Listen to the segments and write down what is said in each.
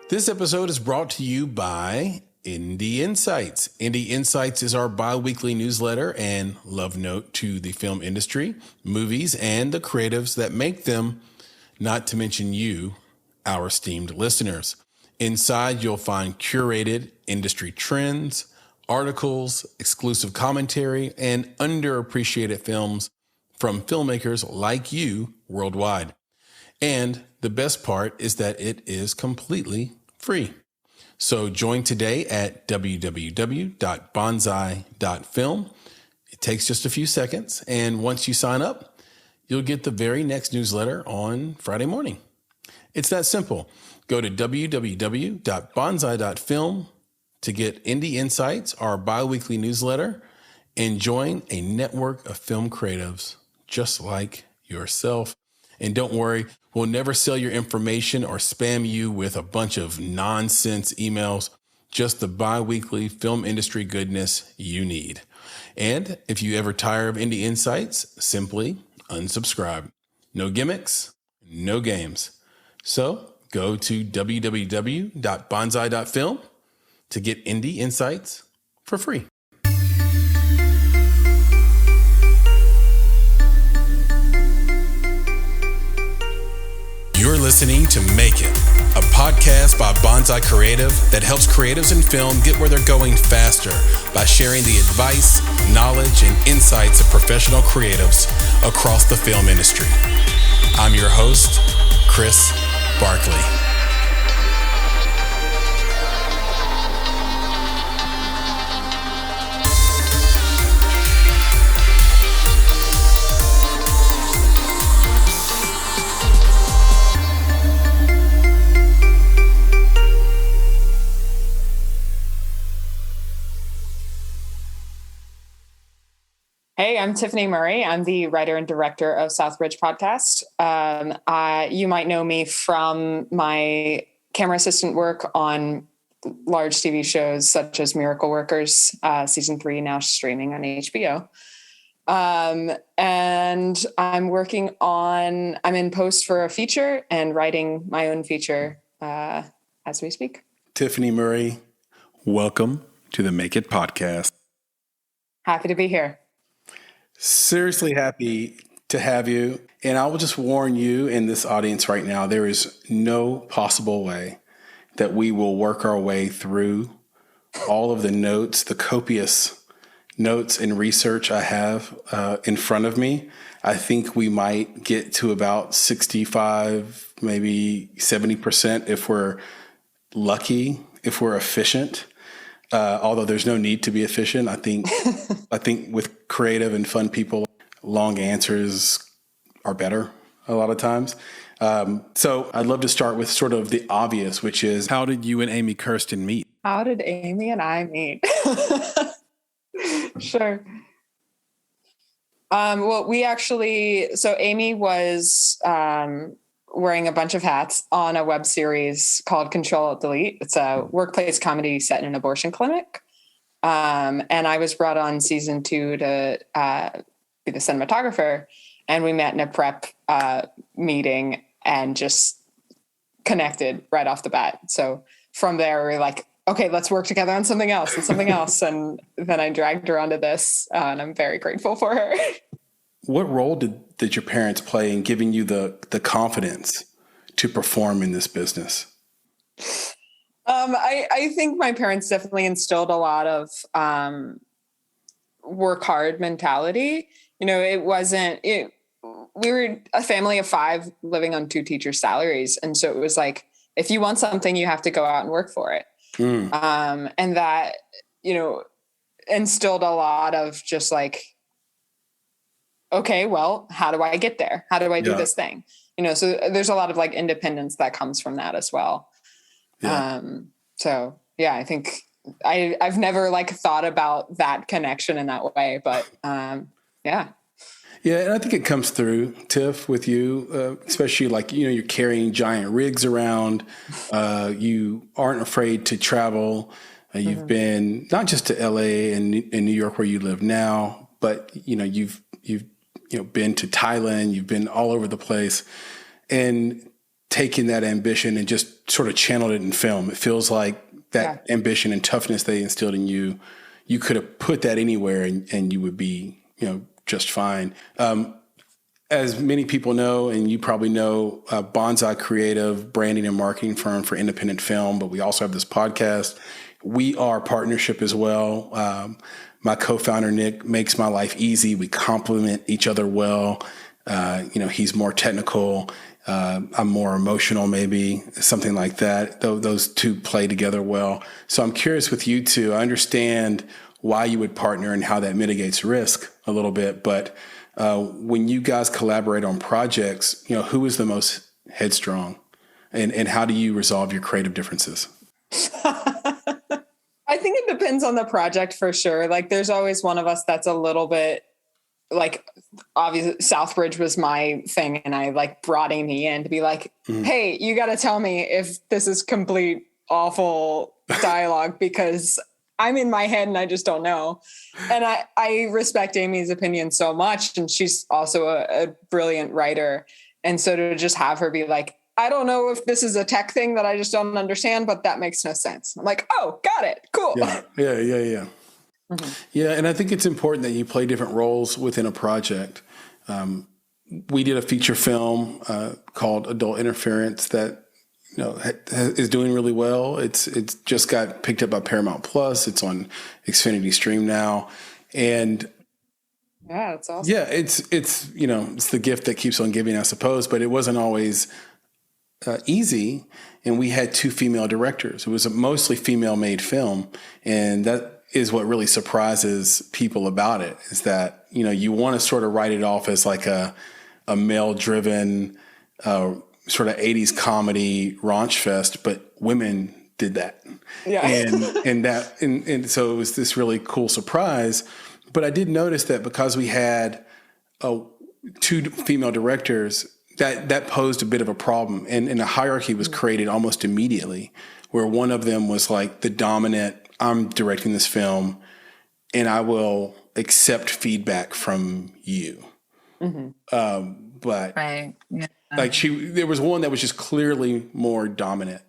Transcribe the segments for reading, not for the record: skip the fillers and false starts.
This episode is brought to you by Indie Insights. Indie Insights is our bi-weekly newsletter and love note to the film industry, movies, and the creatives that make them, not to mention you, our esteemed listeners. Inside, you'll find curated industry trends, articles, exclusive commentary, and underappreciated films from filmmakers like you worldwide. And the best part is that it is completely free. So join today at www.bonsai.film. It takes just a few seconds. And once you sign up, you'll get the very next newsletter on Friday morning. It's that simple. Go to www.bonsai.film to get Indie Insights, our bi-weekly newsletter, and join a network of film creatives just like yourself. And don't worry, we'll never sell your information or spam you with a bunch of nonsense emails, just the bi-weekly film industry goodness you need. And if you ever tire of Indie Insights, simply unsubscribe. No gimmicks, no games. So go to www.bonsai.film to get Indie Insights for free. You're listening to Make It, a podcast by Bonsai Creative that helps creatives in film get where they're going faster by sharing the advice, knowledge, and insights of professional creatives across the film industry. I'm your host, Chris Barkley. Hey, I'm Tiffany Murray. I'm the writer and director of Southbridge podcast. You might know me from my camera assistant work on large TV shows such as Miracle Workers, season 3, now streaming on HBO. And I'm in post for a feature and writing my own feature as we speak. Tiffany Murray, welcome to the Make It podcast. Happy to be here. Seriously happy to have you. And I will just warn you in this audience right now, there is no possible way that we will work our way through all of the notes, the copious notes and research I have in front of me. I think we might get to about 65, maybe 70% if we're lucky, if we're efficient. Although there's no need to be efficient. I think with creative and fun people, long answers are better a lot of times. So I'd love to start with sort of the obvious, which is, how did you and Amy Kersten meet? How did Amy and I meet? Sure. Well, Amy was wearing a bunch of hats on a web series called Control-Alt-Delete. It's a workplace comedy set in an abortion clinic. And I was brought on season 2 to be the cinematographer. And we met in a prep meeting and just connected right off the bat. So from there, we were like, okay, let's work together on something else and something else. And then I dragged her onto this, and I'm very grateful for her. What role did your parents play in giving you the confidence to perform in this business? I think my parents definitely instilled a lot of work hard mentality. You know, we were a family of 5 living on 2 teachers' salaries. And so it was like, if you want something, you have to go out and work for it. And that, instilled a lot of just like, okay, well, how do I get there? How do I do this thing? So there's a lot of like independence that comes from that as well. Yeah. I think I've never like thought about that connection in that way, but yeah. Yeah, and I think it comes through, Tiff, with you, especially like, you're carrying giant rigs around. You aren't afraid to travel. You've been not just to LA and New York where you live now, but, you've been to Thailand. You've been all over the place. And taken that ambition and just sort of channeled it in film. It feels like that ambition and toughness they instilled in you, you could have put that anywhere and you would be, just fine. As many people know, and you probably know, Bonsai Creative, branding and marketing firm for independent film, but we also have this podcast. We are a partnership as well. My co-founder, Nick, makes my life easy. We complement each other well. He's more technical. I'm more emotional, maybe something like that. Those two play together well. So I'm curious with you two. I understand why you would partner and how that mitigates risk a little bit, but when you guys collaborate on projects, who is the most headstrong, and how do you resolve your creative differences? I think it depends on the project for sure. Like there's always one of us that's a little bit like, obviously Southbridge was my thing. And I brought Amy in to be like, hey, you got to tell me if this is complete awful dialogue because I'm in my head and I just don't know. And I respect Amy's opinion so much. And she's also a brilliant writer. And so to just have her be like, I don't know if this is a tech thing that I just don't understand, but that makes no sense. I'm like, oh, got it. Cool. Yeah. Mm-hmm. Yeah. And I think it's important that you play different roles within a project. We did a feature film called Adult Interference that is doing really well. It's just got picked up by Paramount Plus. It's on Xfinity Stream now, and yeah, it's awesome. Yeah, it's it's the gift that keeps on giving, I suppose. But it wasn't always easy, and we had 2 female directors. It was a mostly female-made film, and that is what really surprises people about it. Is that you want to sort of write it off as like a male-driven sort of 80s comedy raunch fest, but women did that. Yeah. And so it was this really cool surprise. But I did notice that because we had 2 female directors, that posed a bit of a problem. And a hierarchy was created almost immediately, where one of them was like the dominant, I'm directing this film and I will accept feedback from you. Mm-hmm. But right. Yeah. There was one that was just clearly more dominant.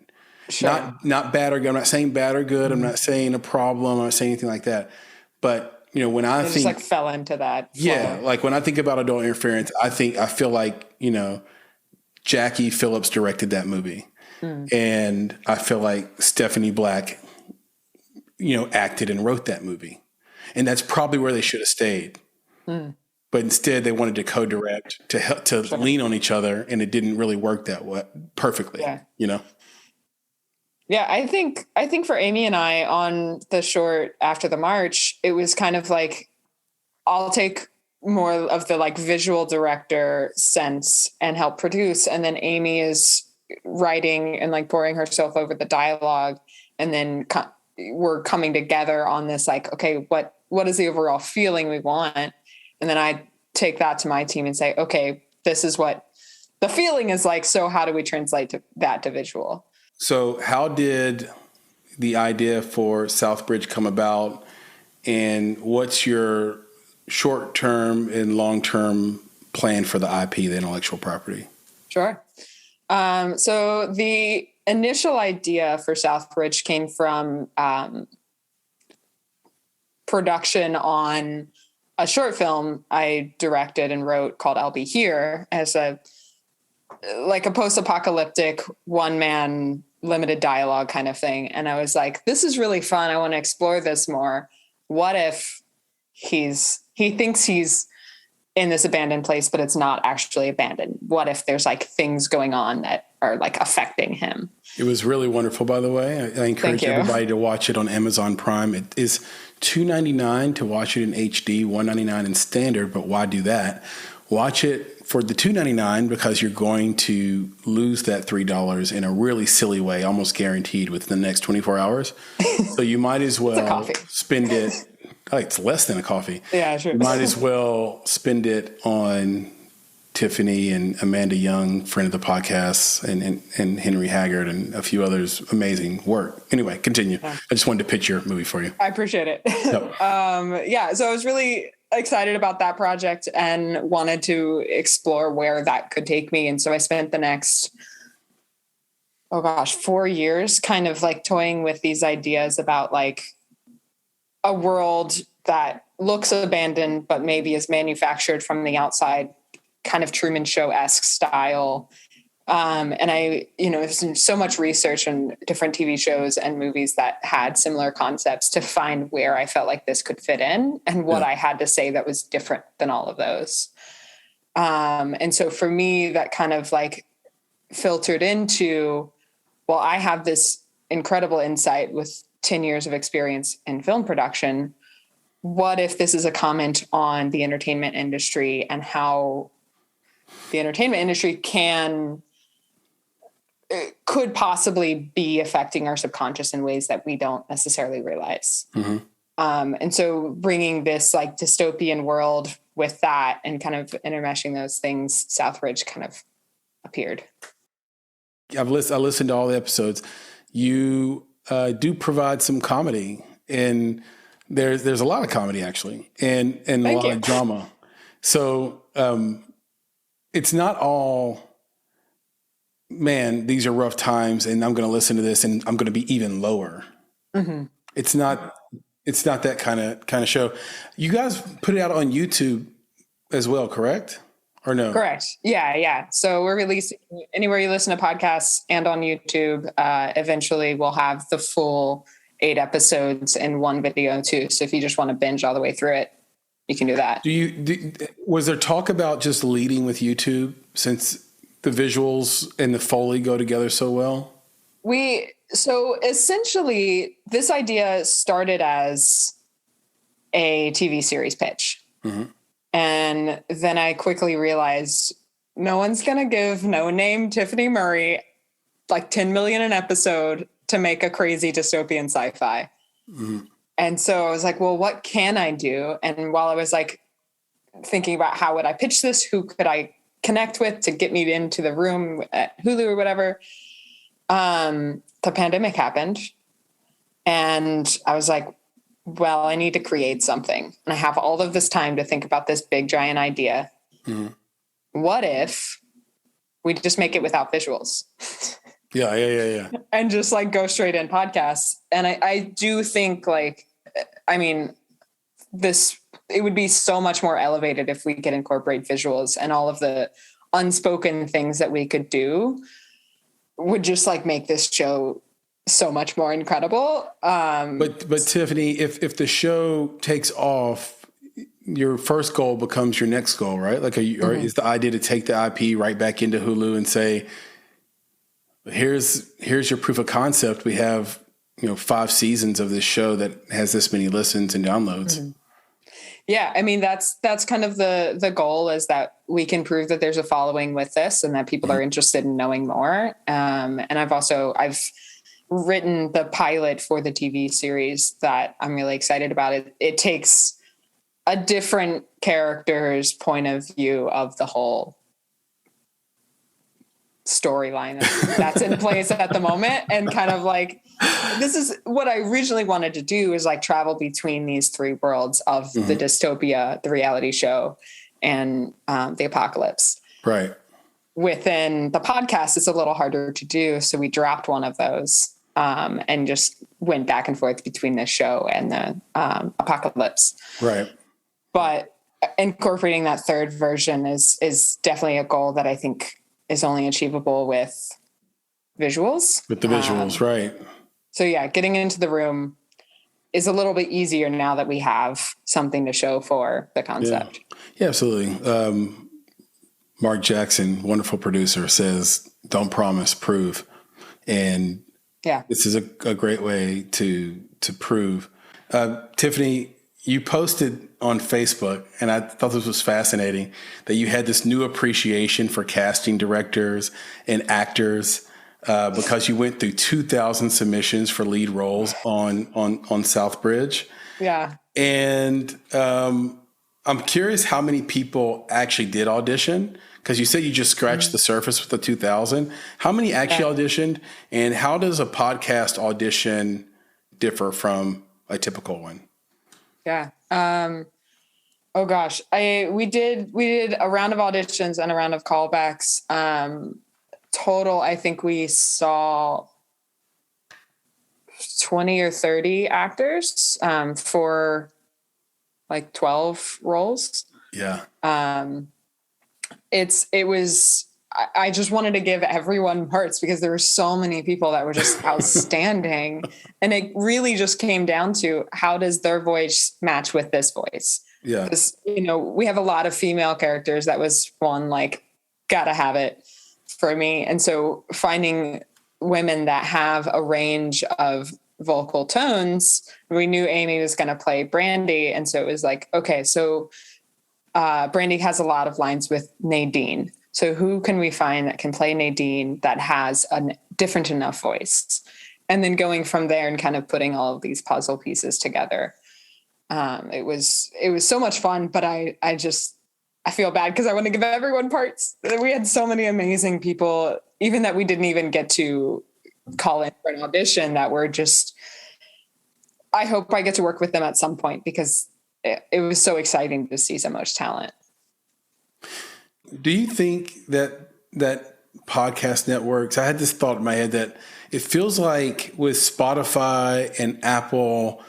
Sure. Not bad or good. I'm not saying bad or good. Mm-hmm. I'm not saying a problem. I'm not saying anything like that. But when I think, just fell into that. Yeah, flow. When I think about Adult Interference, I feel like Jackie Phillips directed that movie, and I feel like Stephanie Black, acted and wrote that movie, and that's probably where they should have stayed. But instead, they wanted to co-direct to help to lean on each other, and it didn't really work that way perfectly. Yeah. Yeah, I think for Amy and I on the short After the March, it was kind of like I'll take more of the visual director sense and help produce, and then Amy is writing and pouring herself over the dialogue, and then we're coming together on this okay, what is the overall feeling we want? And then I take that to my team and say, okay, this is what the feeling is like. So how do we translate that to visual? So how did the idea for Southbridge come about? And what's your short-term and long-term plan for the IP, the intellectual property? Sure. So the initial idea for Southbridge came from production on a short film I directed and wrote called I'll Be Here, as a post-apocalyptic one-man limited dialogue kind of thing. And I was like, this is really fun. I want to explore this more. What if he thinks he's in this abandoned place, but it's not actually abandoned? What if there's things going on that are affecting him? It was really wonderful, by the way. I encourage everybody to watch it on Amazon Prime. It is $2.99 to watch it in HD, $1.99 in standard. But why do that? Watch it for the $2.99 because you're going to lose that $3 in a really silly way, almost guaranteed within the next 24 hours. So you might as well spend it. It's less than a coffee. Yeah, sure. You might as well spend it on Tiffany and Amanda Young, friend of the podcast, and Henry Haggard and a few others. Amazing work. Anyway, continue. Yeah. I just wanted to pitch your movie for you. I appreciate it. So I was really excited about that project and wanted to explore where that could take me. And so I spent the next oh gosh, 4 years, kind of like toying with these ideas about like a world that looks abandoned, but maybe is manufactured from the outside, kind of Truman Show-esque style. And I, there's so much research on different TV shows and movies that had similar concepts to find where I felt like this could fit in and what I had to say that was different than all of those. And so for me, that kind of like filtered into, well, I have this incredible insight with 10 years of experience in film production. What if this is a comment on the entertainment industry and how the entertainment industry could possibly be affecting our subconscious in ways that we don't necessarily realize. Mm-hmm. And so bringing this like dystopian world with that and kind of intermeshing those things, Southbridge kind of appeared. I listened to all the episodes. You do provide some comedy, and there's a lot of comedy actually, and a lot of drama. So it's not all, man, these are rough times and I'm going to listen to this and I'm going to be even lower. Mm-hmm. It's not that kind of show. You guys put it out on YouTube as well, correct? Or no? Correct. Yeah. So we're releasing anywhere you listen to podcasts and on YouTube. Eventually we'll have the full 8 episodes in one video too. So if you just want to binge all the way through it, you can do that. Was there talk about just leading with YouTube since the visuals and the Foley go together so well? So essentially this idea started as a TV series pitch. Mm-hmm. And then I quickly realized no one's going to give no-name Tiffany Murray like $10 million an episode to make a crazy dystopian sci-fi. Mm-hmm. And so I was like, well, what can I do? And while I was like thinking about how would I pitch this, who could I connect with to get me into the room at Hulu or whatever, the pandemic happened. And I was like, well, I need to create something. And I have all of this time to think about this big, giant idea. Mm-hmm. What if we just make it without visuals? Yeah. And just like go straight in podcasts. And I do think like, I mean, it would be so much more elevated if we could incorporate visuals, and all of the unspoken things that we could do would just like make this show so much more incredible. But Tiffany, if the show takes off, your first goal becomes your next goal, right? Like, or is the idea to take the IP right back into Hulu and say, here's your proof of concept. We have, 5 seasons of this show that has this many listens and downloads. Mm-hmm. Yeah. I mean, that's kind of the goal, is that we can prove that there's a following with this and that people are interested in knowing more. And I've written the pilot for the TV series that I'm really excited about. It takes a different character's point of view of the whole storyline that's in place at the moment, and kind of like, this is what I originally wanted to do, is like travel between these 3 worlds of the dystopia, the reality show, and the apocalypse. Right. Within the podcast, it's a little harder to do, so we dropped one of those and just went back and forth between the show and the apocalypse. Right. But incorporating that third version is definitely a goal that I think is only achievable with visuals. With the visuals, right. So yeah, getting into the room is a little bit easier now that we have something to show for the concept. Yeah, absolutely. Mark Jackson, wonderful producer, says, don't promise, prove. And this is a great way to prove. Tiffany, you posted on Facebook, and I thought this was fascinating, that you had this new appreciation for casting directors and actors because you went through 2,000 submissions for lead roles on Southbridge. Yeah. And I'm curious how many people actually did audition, because you said you just scratched the surface with the 2,000. How many actually auditioned, and how does a podcast audition differ from a typical one? Yeah. Oh gosh. We did a round of auditions and a round of callbacks. total, I think we saw 20 or 30 actors for like 12 roles. Yeah. I just wanted to give everyone parts because there were so many people that were just outstanding. And it really just came down to, how does their voice match with this voice? Yeah. Because, we have a lot of female characters. That was one, like, gotta have it for me. And so finding women that have a range of vocal tones, we knew Amy was going to play Brandy. And so it was like, okay, so Brandy has a lot of lines with Nadine. So who can we find that can play Nadine that has a different enough voice? And then going from there and kind of putting all of these puzzle pieces together. It was so much fun, but I feel bad because I want to give everyone parts. We had so many amazing people, even that we didn't even get to call in for an audition, that were just, I hope I get to work with them at some point because it was so exciting to see so much talent. Do you think that podcast networks, I had this thought in my head that it feels like with Spotify and Apple,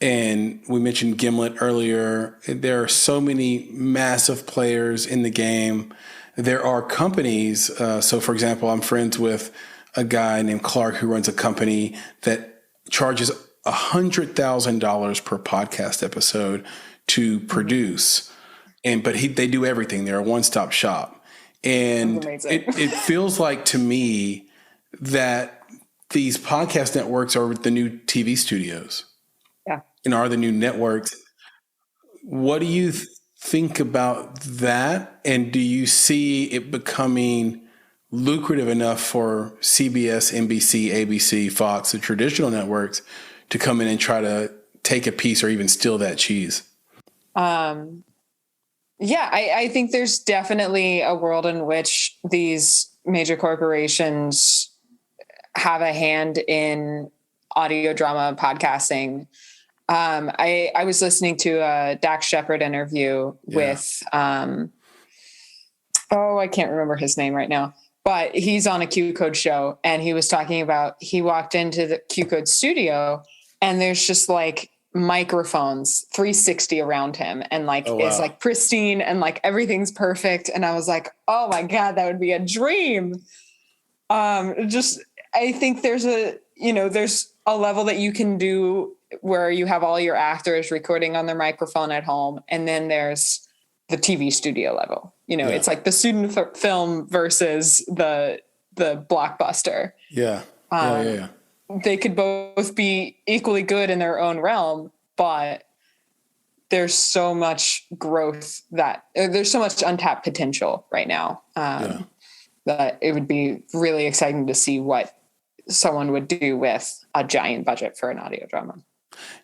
and we mentioned Gimlet earlier, there are so many massive players in the game. There are companies. So, for example, I'm friends with a guy named Clark who runs a company that charges $100,000 per podcast episode to produce. But they do everything. They're a one-stop shop. And it feels like to me that these podcast networks are the new TV studios. Yeah. And are the new networks. What do you think about that? And do you see it becoming lucrative enough for CBS, NBC, ABC, Fox, the traditional networks to come in and try to take a piece or even steal that cheese? Yeah, I think there's definitely a world in which these major corporations have a hand in audio drama podcasting. I was listening to a Dax Shepard interview with, I can't remember his name right now, but he's on a Q Code show, and he was talking about, he walked into the Q Code studio and there's just like microphones 360 around him, and like is like pristine and like everything's perfect. And I was like, oh my God, that would be a dream. I think there's a level that you can do where you have all your actors recording on their microphone at home. And then there's the TV studio level, It's like the student film versus the blockbuster. Yeah. They could both be equally good in their own realm, but there's so much growth there's so much untapped potential right now. That it would be really exciting to see what someone would do with a giant budget for an audio drama.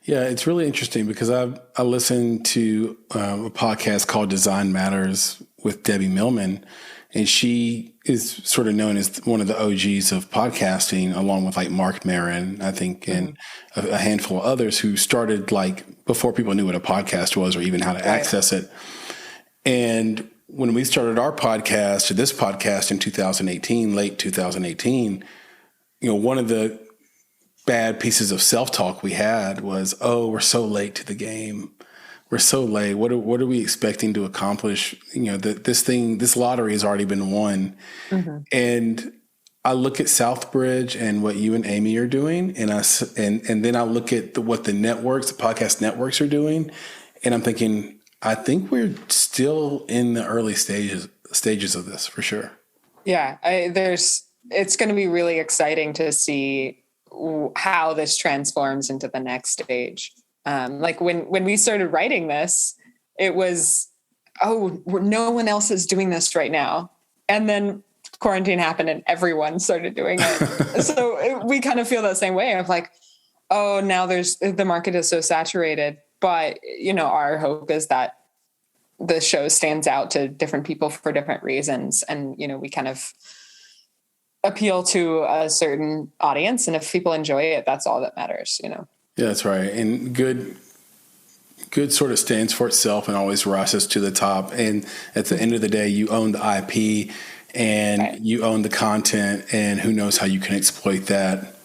Yeah, it's really interesting because I listened to a podcast called Design Matters with Debbie Millman, and she is sort of known as one of the OGs of podcasting, along with like Mark Maron, I think, and a handful of others who started like before people knew what a podcast was or even how to access it. And when we started our podcast, this podcast in 2018, late 2018, one of the bad pieces of self-talk we had was, we're so late to the game. We're so late. What are we expecting to accomplish? This lottery has already been won. Mm-hmm. And I look at Southbridge and what you and Amy are doing, and then I look at what the podcast networks are doing, and I'm thinking, I think we're still in the early stages of this for sure. Yeah, it's going to be really exciting to see how this transforms into the next stage. Like when we started writing this, it was, no one else is doing this right now. And then quarantine happened and everyone started doing it. So we kind of feel the same way of like, now the market is so saturated, but our hope is that the show stands out to different people for different reasons. And, we kind of appeal to a certain audience. And if people enjoy it, that's all that matters, Yeah, that's right. And good sort of stands for itself and always rises to the top. And at the end of the day, you own the IP and Right. you own the content, and who knows how you can exploit that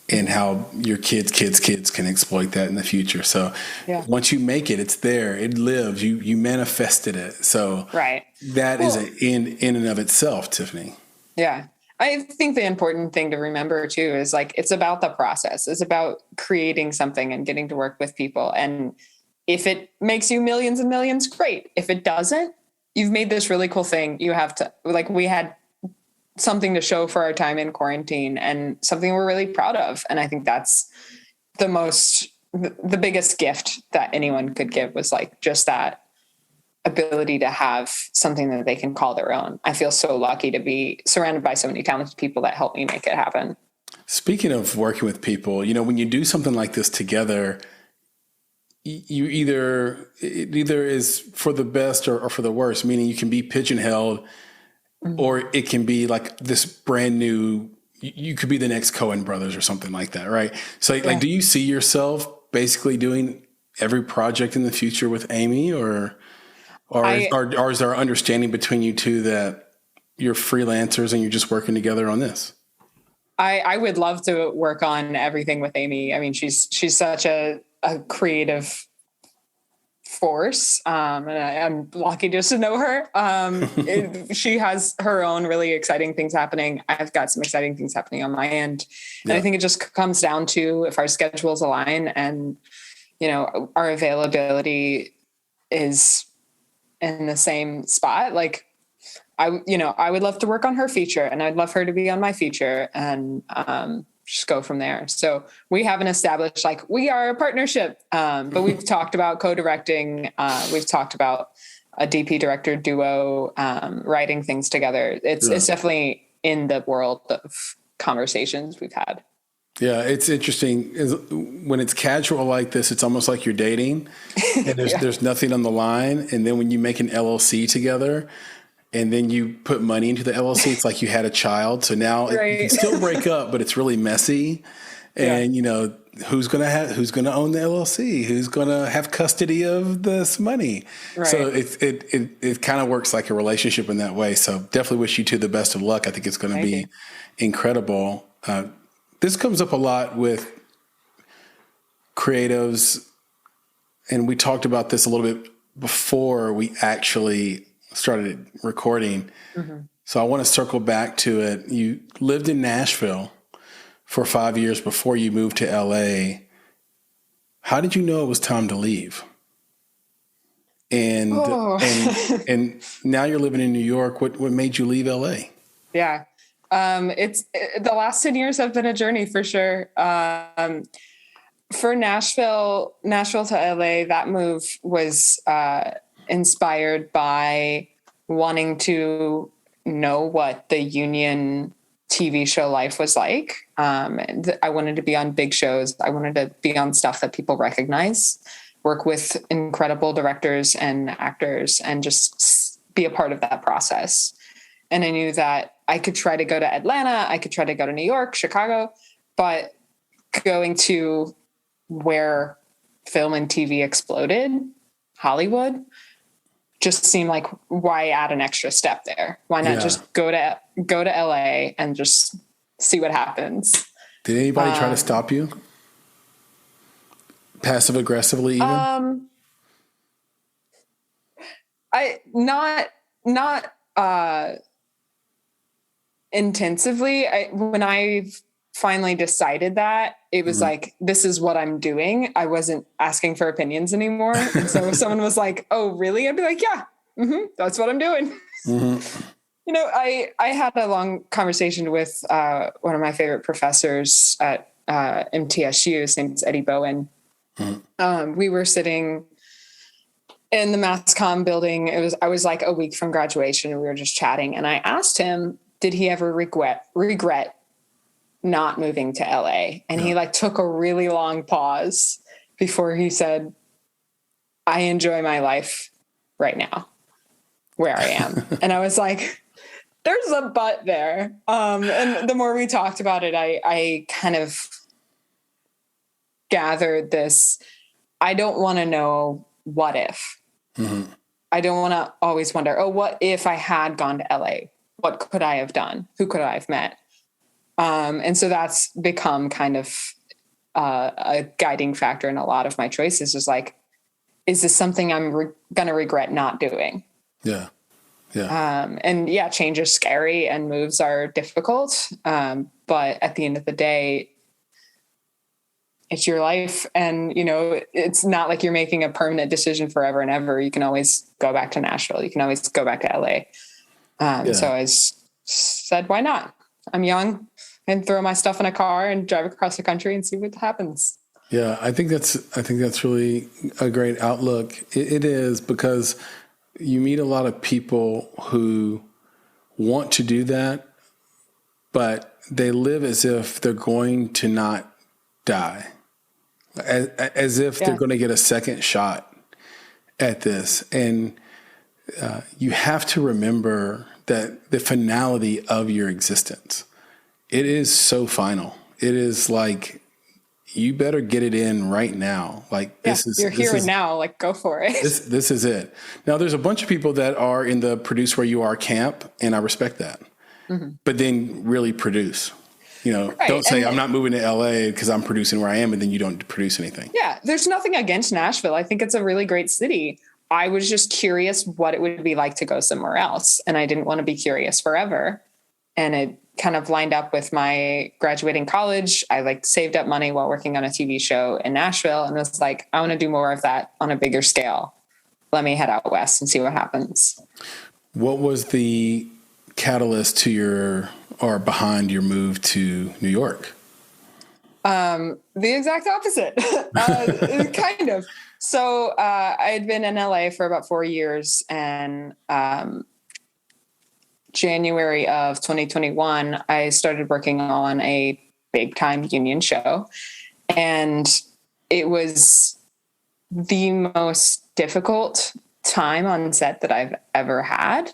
and how your kids can exploit that in the future. So Yeah. once you make it, it's there, it lives, you manifested it. So Right. that is Well, an in and of itself, Tiffany. yeah. I think the important thing to remember too is like it's about the process. It's about creating something and getting to work with people. And if it makes you millions and millions, great. If it doesn't, you've made this really cool thing. You have to, like, we had something to show for our time in quarantine and something we're really proud of. And I think that's the biggest gift that anyone could give was like just that ability to have something that they can call their own. I feel so lucky to be surrounded by so many talented people that help me make it happen. Speaking of working with people, when you do something like this together, you it either is for the best or for the worst, meaning you can be pigeonholed, or it can be like this brand new, you could be the next Coen brothers or something like that, right? So like, do you see yourself basically doing every project in the future with Amy, or is there understanding between you two that you're freelancers and you're just working together on this? I would love to work on everything with Amy. I mean, she's such a creative force. And I'm lucky just to know her. She has her own really exciting things happening. I've got some exciting things happening on my end. And I think it just comes down to if our schedules align and, our availability is in the same spot. Like I would love to work on her feature and I'd love her to be on my feature and, just go from there. So we haven't established like we are a partnership, but we've talked about co-directing. We've talked about a DP director duo, writing things together. It's definitely in the world of conversations we've had. Yeah, it's interesting. When it's casual like this, it's almost like you're dating, and there's nothing on the line. And then when you make an LLC together, and then you put money into the LLC, it's like you had a child. So now you can still break up, but it's really messy. And who's gonna own the LLC? Who's gonna have custody of this money? Right. So it kind of works like a relationship in that way. So definitely wish you two the best of luck. I think it's going to be incredible. This comes up a lot with creatives, and we talked about this a little bit before we actually started recording. Mm-hmm. So I want to circle back to it. You lived in Nashville for 5 years before you moved to LA. How did you know it was time to leave? And and now you're living in New York. What made you leave LA? Yeah. The last 10 years have been a journey for sure. For Nashville to LA, that move was inspired by wanting to know what the union TV show life was like. I wanted to be on big shows. I wanted to be on stuff that people recognize, work with incredible directors and actors, and just be a part of that process. And I knew that I could try to go to Atlanta, I could try to go to New York, Chicago, but going to where film and TV exploded, Hollywood, just seemed like, why add an extra step there? Why not just go to LA and just see what happens? Did anybody try to stop you? Passive aggressively even? Not intensively. When I finally decided that, it was like, this is what I'm doing. I wasn't asking for opinions anymore. And so if someone was like, oh, really? I'd be like, yeah, that's what I'm doing. I had a long conversation with one of my favorite professors at MTSU. His name is Eddie Bowen. We were sitting in the mass comm building. I was like a week from graduation, and we were just chatting. And I asked him, did he ever regret not moving to LA? And he took a really long pause before he said, I enjoy my life right now where I am. And I was like, there's a but there. And the more we talked about it, I kind of gathered this. I don't want to know what if. I don't want to always wonder, oh, what if I had gone to LA? what could I have done? Who could I have met? And so that's become kind of a guiding factor in a lot of my choices, is like, is this something I'm going to regret not doing? Yeah. Yeah. And yeah, change is scary and moves are difficult. But at the end of the day, it's your life. And, you know, it's not like you're making a permanent decision forever and ever. You can always go back to Nashville. You can always go back to LA. So I said, why not? I'm young, and throw my stuff in a car and drive across the country and see what happens. Yeah. I think that's really a great outlook. It is, because you meet a lot of people who want to do that, but they live as if they're going to not die, as if they're going to get a second shot at this. And you have to remember that the finality of your existence, it is so final. It is like, you better get it in right now. Like you're here and now, like go for it. This is it. Now there's a bunch of people that are in the produce where you are camp, and I respect that. Mm-hmm. But then really produce, you know, right. Don't say I'm not moving to LA because I'm producing where I am, and then you don't produce anything. Yeah. There's nothing against Nashville. I think it's a really great city. I was just curious what it would be like to go somewhere else. And I didn't want to be curious forever. And it kind of lined up with my graduating college. I like saved up money while working on a TV show in Nashville, and was like, I want to do more of that on a bigger scale. Let me head out west and see what happens. What was the catalyst to behind your move to New York? The exact opposite. Kind of. So I had been in LA for about 4 years, and January of 2021, I started working on a big time union show, and it was the most difficult time on set that I've ever had.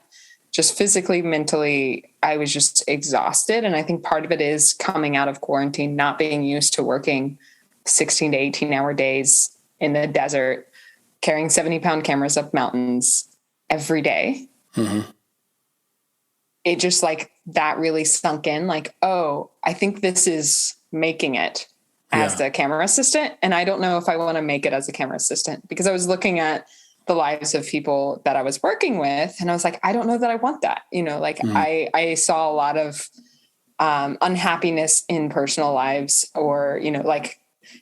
Just physically, mentally, I was just exhausted. And I think part of it is coming out of quarantine, not being used to working 16 to 18 hour days in the desert, carrying 70-pound cameras up mountains every day. Mm-hmm. It just like that really sunk in, like, oh, I think this is making it as the camera assistant. And I don't know if I want to make it as a camera assistant, because I was looking at the lives of people that I was working with, and I was like, I don't know that I want that. You know, like I saw a lot of unhappiness in personal lives, or, you know, like,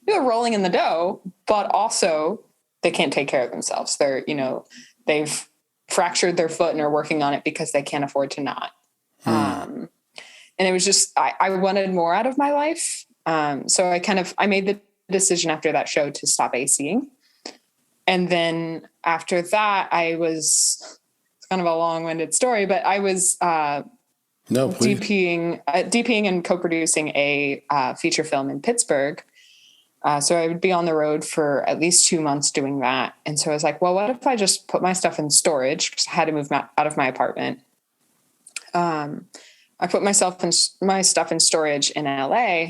they're rolling in the dough, but also they can't take care of themselves. They're, you know, they've fractured their foot and are working on it because they can't afford to not. And it was just, I wanted more out of my life. So I made the decision after that show to stop ACing. And then after that, it's kind of a long-winded story, but I was DPing and co-producing a feature film in Pittsburgh. So I would be on the road for at least 2 months doing that. And so I was like, well, what if I just put my stuff in storage? Because I had to move out of my apartment. I put my stuff in storage in LA,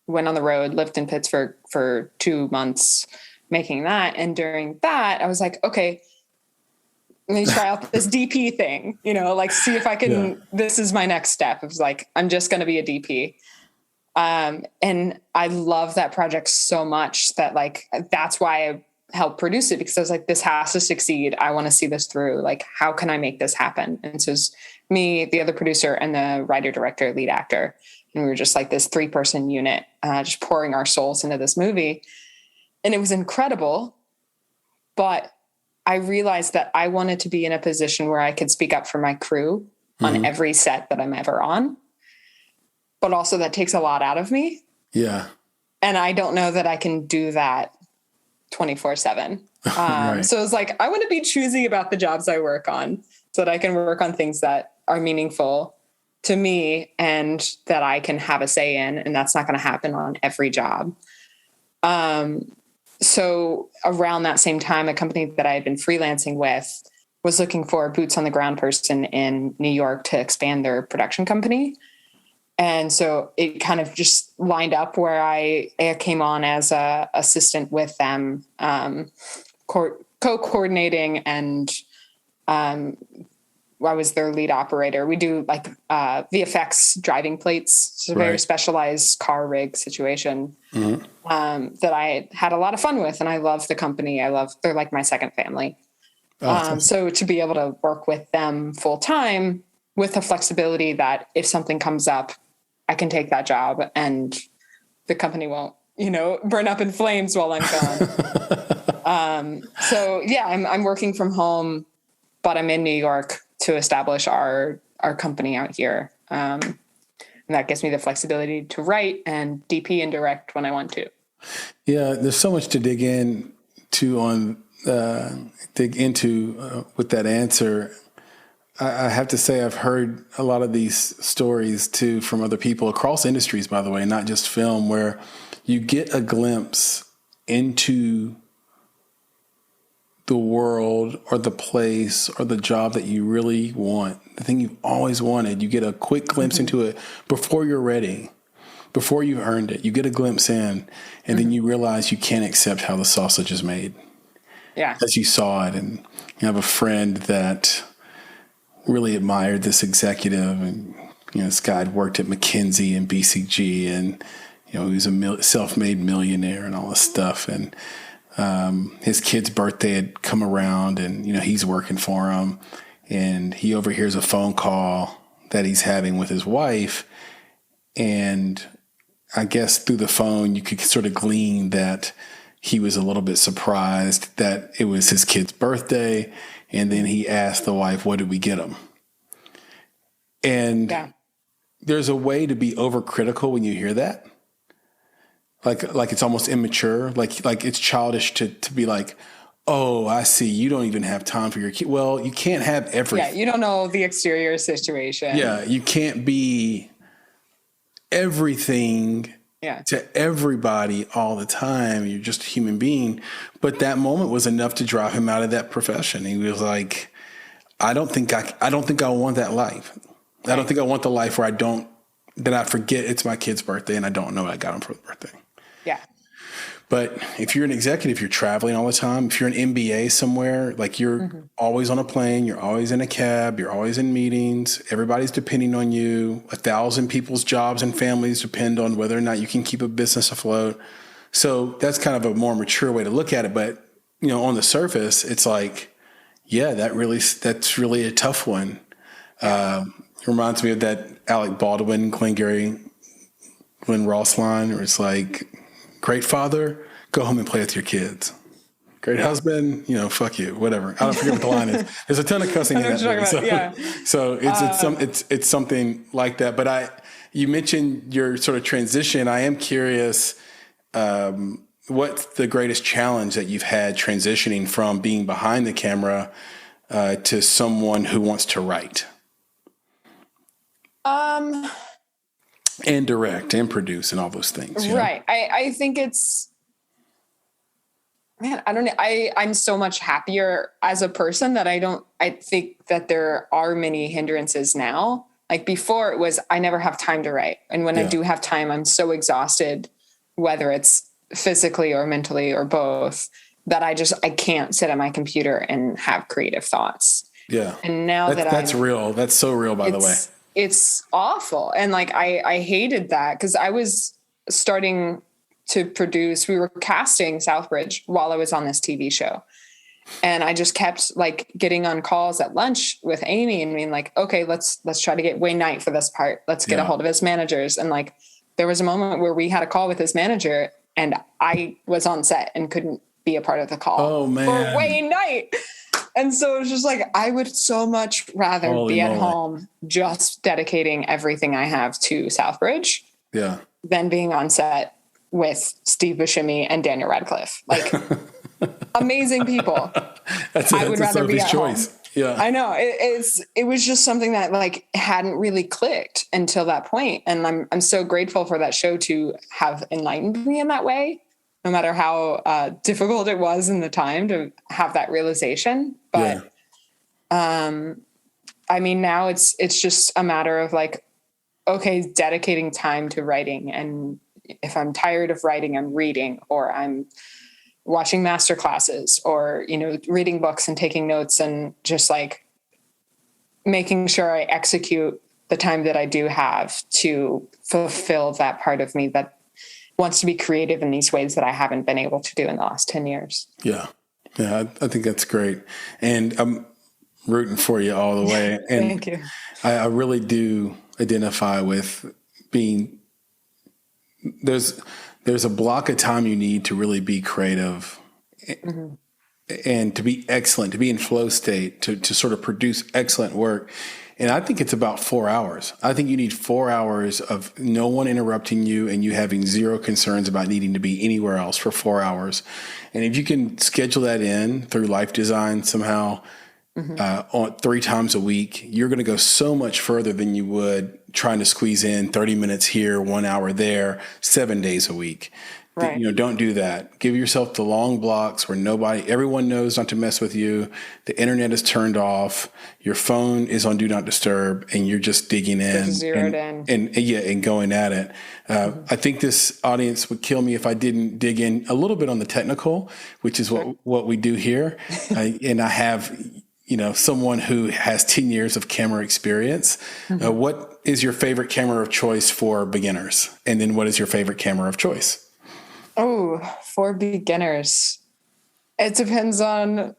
went on the road, lived in Pittsburgh for 2 months making that. And during that, I was like, okay, let me try out this DP thing, you know, like, see if I can, this is my next step. It was like, I'm just going to be a DP. And I love that project so much that, like, that's why I helped produce it, because I was like, this has to succeed. I want to see this through. Like, how can I make this happen? And so it's me, the other producer, and the writer, director, lead actor. And we were just like this 3-person unit, just pouring our souls into this movie. And it was incredible. But I realized that I wanted to be in a position where I could speak up for my crew on every set that I'm ever on. But also that takes a lot out of me. Yeah. And I don't know that I can do that 24/7. Right. So it's like, I want to be choosy about the jobs I work on so that I can work on things that are meaningful to me and that I can have a say in. And that's not going to happen on every job. So around that same time, a company that I had been freelancing with was looking for a boots on the ground person in New York to expand their production company. And so it kind of just lined up where I came on as a assistant with them, co-coordinating and I was their lead operator. We do like VFX driving plates. It's a very specialized car rig situation that I had a lot of fun with. And I love the company. They're like my second family. So to be able to work with them full time with the flexibility that if something comes up, I can take that job and the company won't, burn up in flames while I'm gone. So yeah, I'm working from home, but I'm in New York to establish our company out here. And that gives me the flexibility to write and DP and direct when I want to. Yeah, there's so much to dig into with that answer. I have to say I've heard a lot of these stories too from other people across industries, by the way, not just film, where you get a glimpse into the world or the place or the job that you really want, the thing you've always wanted. You get a quick glimpse into it before you're ready, before you've earned it. You get a glimpse in, and then you realize you can't accept how the sausage is made. Yeah. As you saw it. And you have a friend that really admired this executive, and this guy had worked at McKinsey and BCG, and he was a self-made millionaire and all this stuff. And his kid's birthday had come around, and he's working for him, and he overhears a phone call that he's having with his wife, and I guess through the phone you could sort of glean that he was a little bit surprised that it was his kid's birthday. And then he asked the wife, "What did we get him?" And there's a way to be overcritical when you hear that. Like it's almost immature. Like it's childish to be like, "Oh, I see. You don't even have time for your kid." Well, you can't have everything. Yeah, you don't know the exterior situation. Yeah, you can't be everything to everybody all the time. You're just a human being. But that moment was enough to drive him out of that profession. He was like, I don't think I want that life. I don't think I want the life where I forget it's my kid's birthday and I don't know what I got him for the birthday. Yeah. But if you're an executive, you're traveling all the time. If you're an MBA somewhere, like you're always on a plane, you're always in a cab, you're always in meetings. Everybody's depending on you. 1,000 people's jobs and families depend on whether or not you can keep a business afloat. So that's kind of a more mature way to look at it. But, on the surface, it's like, yeah, that's really a tough one. It reminds me of that Alec Baldwin, Glenn Ross line, where it's like, great father, go home and play with your kids. Great husband, fuck you, whatever. I don't forget what the line is. There's a ton of cussing in that movie. So it's something like that. But you mentioned your sort of transition. I am curious, what's the greatest challenge that you've had transitioning from being behind the camera to someone who wants to write? And direct and produce and all those things. Right. I think it's, man, I don't know. I'm so much happier as a person that I think that there are many hindrances now. Like before it was, I never have time to write. And when I do have time, I'm so exhausted, whether it's physically or mentally or both, that I can't sit at my computer and have creative thoughts. Yeah. And now that's real. That's so real, by the way. It's awful. And like, I hated that because I was starting to produce, we were casting Southbridge while I was on this TV show. And I just kept like getting on calls at lunch with Amy and being like, okay, let's try to get Wayne Knight for this part. Let's get a hold of his managers. And like, there was a moment where we had a call with his manager and I was on set and couldn't be a part of the call. Oh man. For Wayne Knight. And so it was just like, I would so much rather be at home just dedicating everything I have to Southbridge than being on set with Steve Buscemi and Daniel Radcliffe. Like amazing people. I would rather be at choice. Home. Yeah, I know. It was just something that like hadn't really clicked until that point. And I'm so grateful for that show to have enlightened me in that way, no matter how difficult it was in the time to have that realization. But, I mean, now it's just a matter of like, okay, dedicating time to writing. And if I'm tired of writing, I'm reading, or I'm watching master classes, or, reading books and taking notes and just like making sure I execute the time that I do have to fulfill that part of me that wants to be creative in these ways that I haven't been able to do in the last 10 years. Yeah. Yeah. I think that's great. And I'm rooting for you all the way. And Thank you. I really do identify with being, there's a block of time you need to really be creative and to be excellent, to be in flow state, to sort of produce excellent work. And I think it's about 4 hours. I think you need 4 hours of no one interrupting you and you having zero concerns about needing to be anywhere else for 4 hours. And if you can schedule that in through life design somehow, on 3 times a week, you're going to go so much further than you would trying to squeeze in 30 minutes here, 1 hour there, 7 days a week. Right. Don't do that. Give yourself the long blocks where everyone knows not to mess with you. The internet is turned off. Your phone is on do not disturb, and you're just digging in, zeroed in. And going at it. I think this audience would kill me if I didn't dig in a little bit on the technical, which is what we do here. And I have, someone who has 10 years of camera experience. What is your favorite camera of choice for beginners? And then what is your favorite camera of choice? Oh, for beginners, it depends on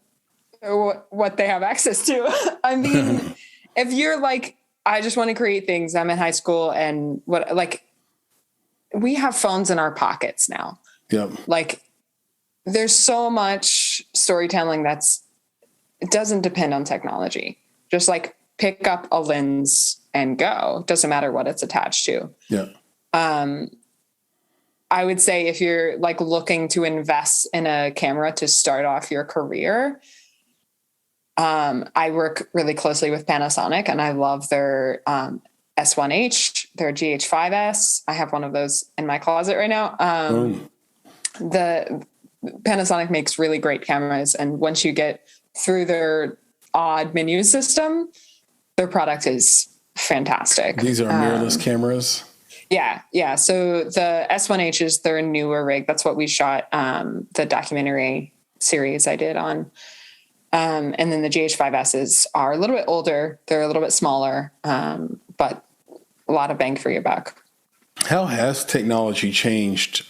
what they have access to. I mean, if you're like, I just want to create things, I'm in high school and we have phones in our pockets now. Yep. Like there's so much storytelling it doesn't depend on technology. Just like pick up a lens and go. Doesn't matter what it's attached to. Yeah. I would say if you're like looking to invest in a camera to start off your career, I work really closely with Panasonic and I love their S1H, their GH5S. I have one of those in my closet right now. The Panasonic makes really great cameras. And once you get through their odd menu system, their product is fantastic. These are mirrorless cameras. Yeah. So the S1H is their newer rig. That's what we shot the documentary series I did on. And then the GH5Ss are a little bit older. They're a little bit smaller, but a lot of bang for your buck. How has technology changed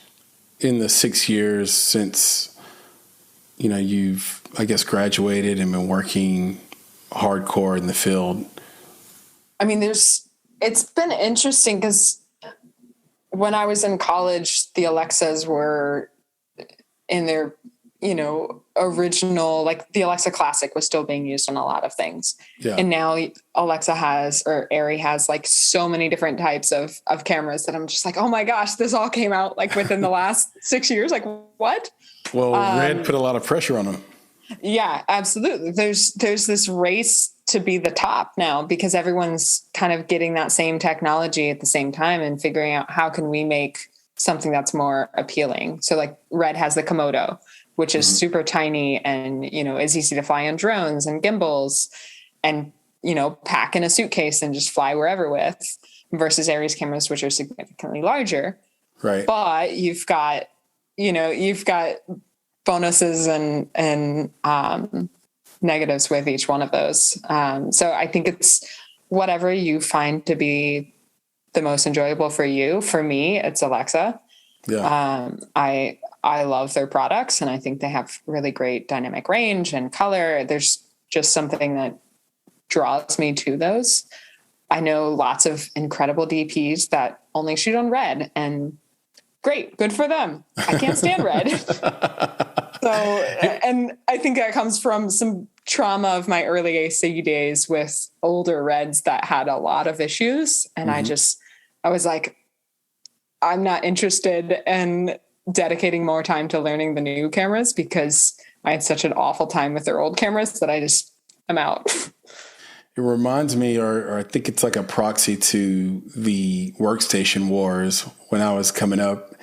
in the 6 years since, you've, I guess, graduated and been working hardcore in the field? I mean, it's been interesting because when I was in college, the Alexas were in their, original, like the Alexa Classic was still being used on a lot of things. Yeah. And now Arri has like so many different types of cameras that I'm just like, oh my gosh, this all came out like within the last 6 years. Like what? Well, Red put a lot of pressure on them. Yeah, absolutely. There's this race to be the top now because everyone's kind of getting that same technology at the same time and figuring out how can we make something that's more appealing. So like Red has the Komodo, which is super tiny and, is easy to fly on drones and gimbals and, pack in a suitcase and just fly wherever with versus Arri's cameras, which are significantly larger. Right. But you've got bonuses and negatives with each one of those. So I think it's whatever you find to be the most enjoyable for you. For me, it's Alexa. Yeah. I love their products and I think they have really great dynamic range and color. There's just something that draws me to those. I know lots of incredible DPs that only shoot on Red and great, good for them. I can't stand Red. So, and I think that comes from some trauma of my early AC days with older Reds that had a lot of issues. And I was like, I'm not interested in dedicating more time to learning the new cameras because I had such an awful time with their old cameras that I'm out. It reminds me, or I think it's like a proxy to the workstation wars when I was coming up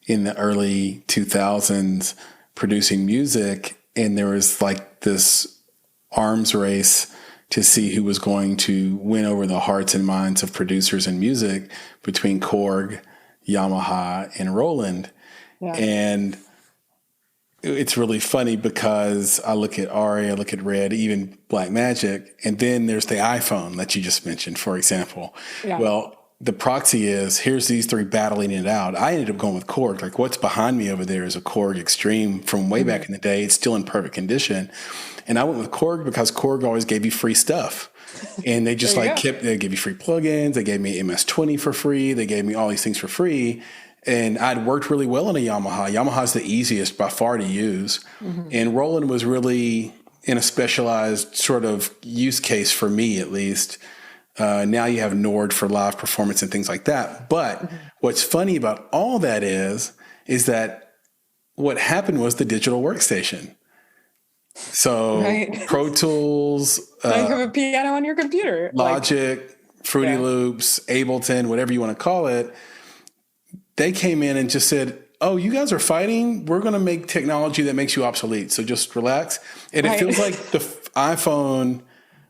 in the early 2000s producing music, and there was like this arms race to see who was going to win over the hearts and minds of producers in music between Korg, Yamaha, and Roland. Yeah. And it's really funny because I look at Ari, I look at Red, even Blackmagic, and then there's the iPhone that you just mentioned, for example. Yeah. Well, the proxy is here's these three battling it out. I ended up going with Korg. Like what's behind me over there is a Korg Extreme from way back in the day. It's still in perfect condition. And I went with Korg because Korg always gave you free stuff. And they just they gave you free plugins. They gave me MS-20 for free. They gave me all these things for free. And I'd worked really well on a Yamaha. Yamaha's the easiest by far to use. And Roland was really in a specialized sort of use case for me, at least. Now you have Nord for live performance and things like that. But what's funny about all that is that what happened was the digital workstation. So Pro Tools, now you have a piano on your computer, Logic, Fruity Loops, Ableton, whatever you want to call it. They came in and just said, oh, you guys are fighting? We're going to make technology that makes you obsolete. So just relax. And it feels like the iPhone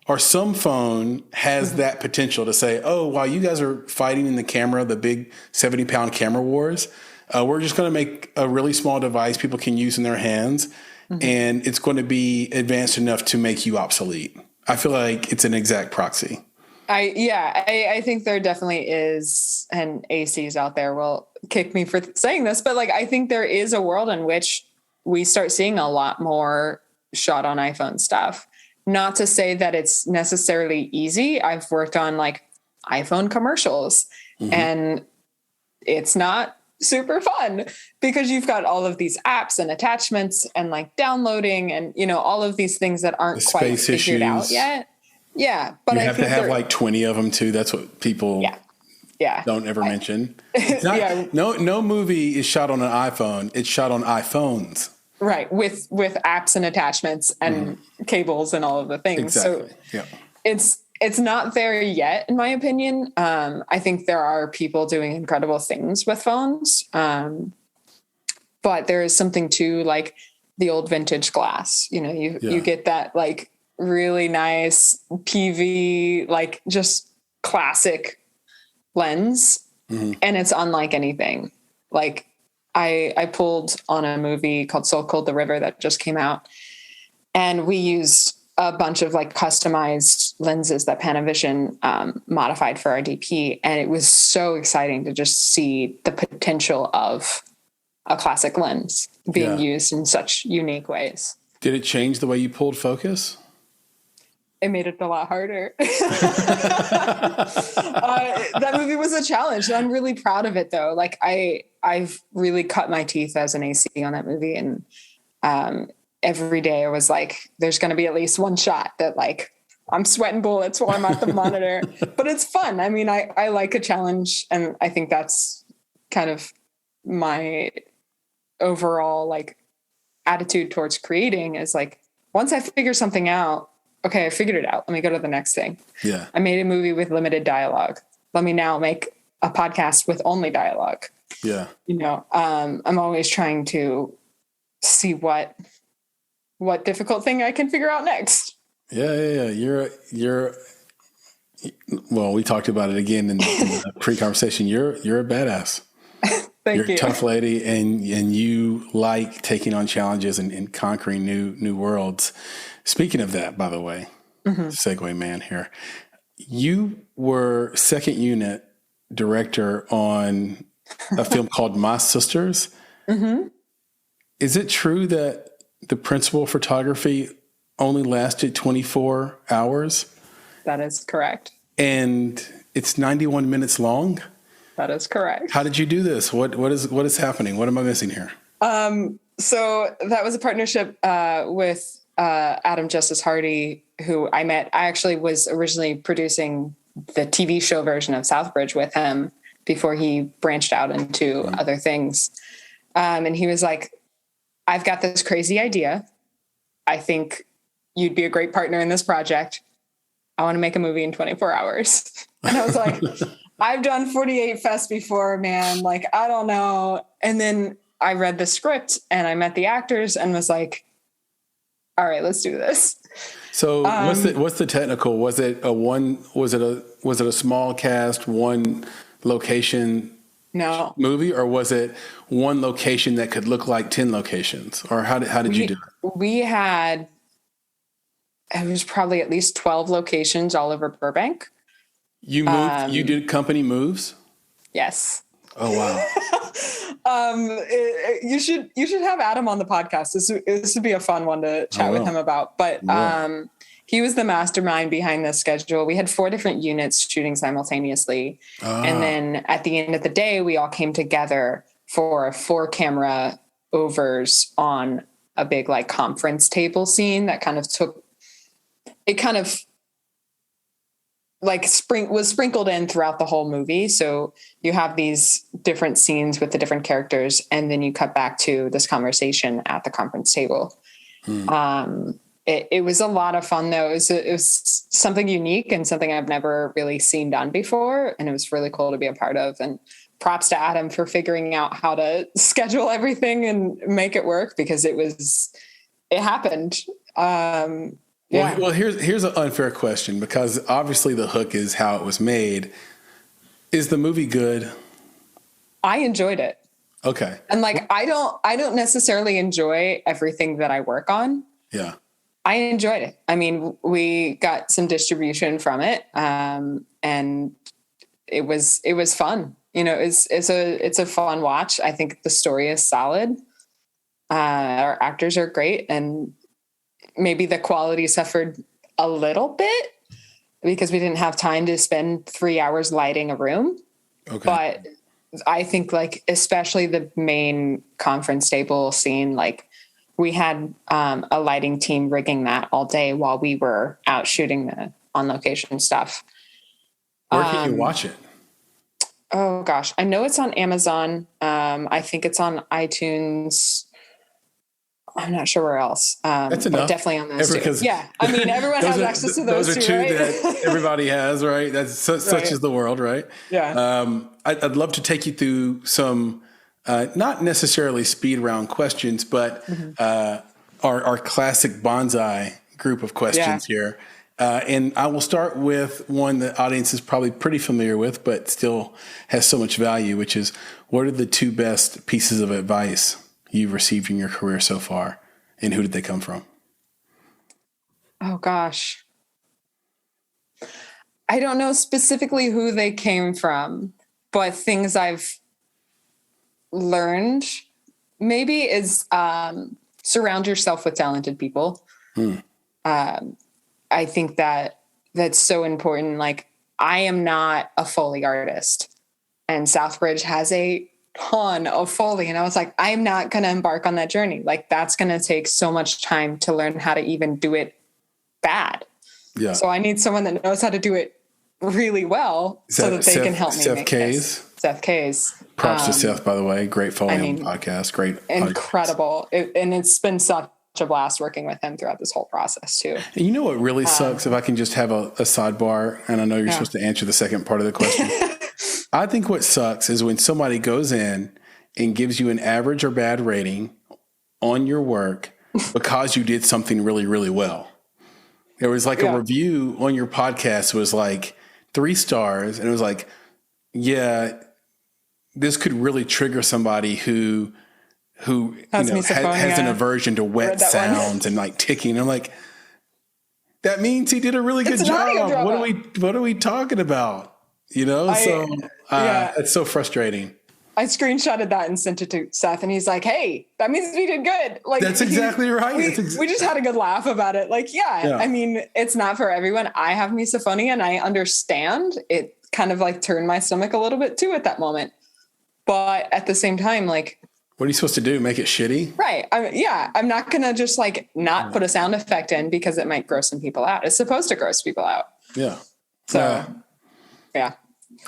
or some phone has that potential to say, oh, while you guys are fighting in the camera, the big 70-pound camera wars, we're just going to make a really small device people can use in their hands. And it's going to be advanced enough to make you obsolete. I feel like it's an exact proxy. I think there definitely is, and ACs out there will kick me for saying this, but like, I think there is a world in which we start seeing a lot more shot on iPhone stuff. Not to say that it's necessarily easy. I've worked on like iPhone commercials and it's not super fun because you've got all of these apps and attachments and like downloading and, you know, all of these things that aren't quite figured out yet. Yeah. But you have to have like 20 of them too. That's what people don't ever mention. It's not, no movie is shot on an iPhone. It's shot on iPhones. Right. With apps and attachments and cables and all of the things. Exactly. So it's not there yet, in my opinion. I think there are people doing incredible things with phones. But there is something to like the old vintage glass. You know, you get that like really nice PV, like just classic lens. And it's unlike anything. Like I pulled on a movie called So Cold the River that just came out. And we used a bunch of like customized lenses that Panavision modified for our DP. And it was so exciting to just see the potential of a classic lens being used in such unique ways. Did it change the way you pulled focus? It made it a lot harder. That movie was a challenge. And I'm really proud of it though. Like I've really cut my teeth as an AC on that movie. And every day I was like, there's going to be at least one shot that like I'm sweating bullets while I'm at the monitor, but it's fun. I mean, I like a challenge, and I think that's kind of my overall like attitude towards creating is like, once I figure something out, okay, I figured it out. Let me go to the next thing. Yeah. I made a movie with limited dialogue. Let me now make a podcast with only dialogue. Yeah. You know, I'm always trying to see what difficult thing I can figure out next. Yeah. You're well, we talked about it again in the pre-conversation. You're a badass. Thank you. You're a tough lady, and you like taking on challenges and conquering new worlds. Speaking of that, by the way, segue man here, you were second unit director on a film called My Sisters. Is it true that the principal photography only lasted 24 hours? That is correct. And it's 91 minutes long? That is correct. How did you do this? What is happening? What am I missing here? So that was a partnership with Adam Justice Hardy, who I met. I actually was originally producing the TV show version of Southbridge with him before he branched out into other things. And he was like, I've got this crazy idea. I think you'd be a great partner in this project. I want to make a movie in 24 hours. And I was like, I've done 48 fests before, man. Like, I don't know. And then I read the script and I met the actors and was like, all right, let's do this. So what's the technical? Was it a small cast, one location No. movie, or was it one location that could look like 10 locations? Or how did you do it? We had, it was probably at least 12 locations all over Burbank. You did company moves? Yes. Oh, wow. You should have Adam on the podcast. This would be a fun one to chat with him about. But he was the mastermind behind this schedule. We had 4 different units shooting simultaneously. And then at the end of the day, we all came together for a 4 camera overs on a big like conference table scene that kind of was sprinkled in throughout the whole movie. So you have these different scenes with the different characters, and then you cut back to this conversation at the conference table. It was a lot of fun though. It was something unique and something I've never really seen done before. And it was really cool to be a part of, and props to Adam for figuring out how to schedule everything and make it work, because it happened. Yeah. Well, here's an unfair question, because obviously the hook is how it was made. Is the movie good? I enjoyed it. Okay. And like, I don't necessarily enjoy everything that I work on. Yeah. I enjoyed it. I mean, we got some distribution from it. And it was fun. You know, it's a fun watch. I think the story is solid. Our actors are great, and maybe the quality suffered a little bit because we didn't have time to spend 3 hours lighting a room. Okay. But I think like, especially the main conference table scene, like we had a lighting team rigging that all day while we were out shooting the on location stuff. Where can you watch it? Oh gosh. I know it's on Amazon. I think it's on iTunes. I'm not sure where else. That's enough. But definitely on those two. Yeah. I mean, everyone has access to those two, Those are two right? that everybody has, right? That's such is the world, right? Yeah. I'd love to take you through some, not necessarily speed round questions, but our classic bonsai group of questions here. And I will start with one the audience is probably pretty familiar with, but still has so much value, which is, what are the 2 best pieces of advice you've received in your career so far, and who did they come from? Oh gosh. I don't know specifically who they came from, but things I've learned maybe is surround yourself with talented people. I think that's so important. Like, I am not a Foley artist, and Southbridge has a ton of Foley. And I was like, I'm not going to embark on that journey. Like, that's going to take so much time to learn how to even do it bad. Yeah. So I need someone that knows how to do it really well so that they can help me make this. Seth Kays. Props to Seth, by the way. Great Foley podcast. Great. Incredible. And it's been such a blast working with him throughout this whole process too. And you know what really sucks, if I can just have a sidebar, and I know you're supposed to answer the second part of the question. I think what sucks is when somebody goes in and gives you an average or bad rating on your work because you did something really, really well. There was like a review on your podcast was like 3 stars, and it was like, yeah, this could really trigger somebody who has an aversion to wet sounds and like ticking. I'm like, that means he did a really good job. What are we talking about? You know, it's so frustrating. I screenshotted that and sent it to Seth, and he's like, "Hey, that means we did good." Like, that's exactly right. We just had a good laugh about it. Like, I mean, it's not for everyone. I have misophonia, and I understand. It kind of like turned my stomach a little bit too at that moment. But at the same time, like, what are you supposed to do? Make it shitty? Right. I'm not going to just like not put a sound effect in because it might gross some people out. It's supposed to gross people out. Yeah. So, yeah.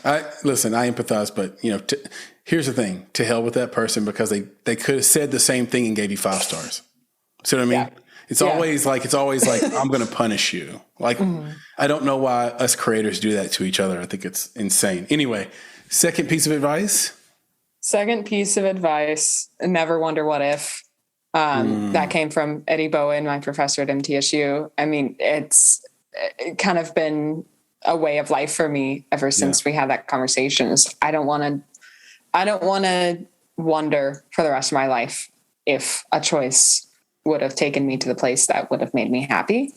I empathize, but here's the thing: to hell with that person, because they could have said the same thing and gave you 5 stars. See what I mean? Yeah. It's always like I'm going to punish you. Like, I don't know why us creators do that to each other. I think it's insane. Anyway, second piece of advice. Second piece of advice: never wonder what if. That came from Eddie Bowen, my professor at MTSU. I mean, it's kind of been a way of life for me ever since we had that conversation. I don't want I don't want to wonder for the rest of my life if a choice would have taken me to the place that would have made me happy.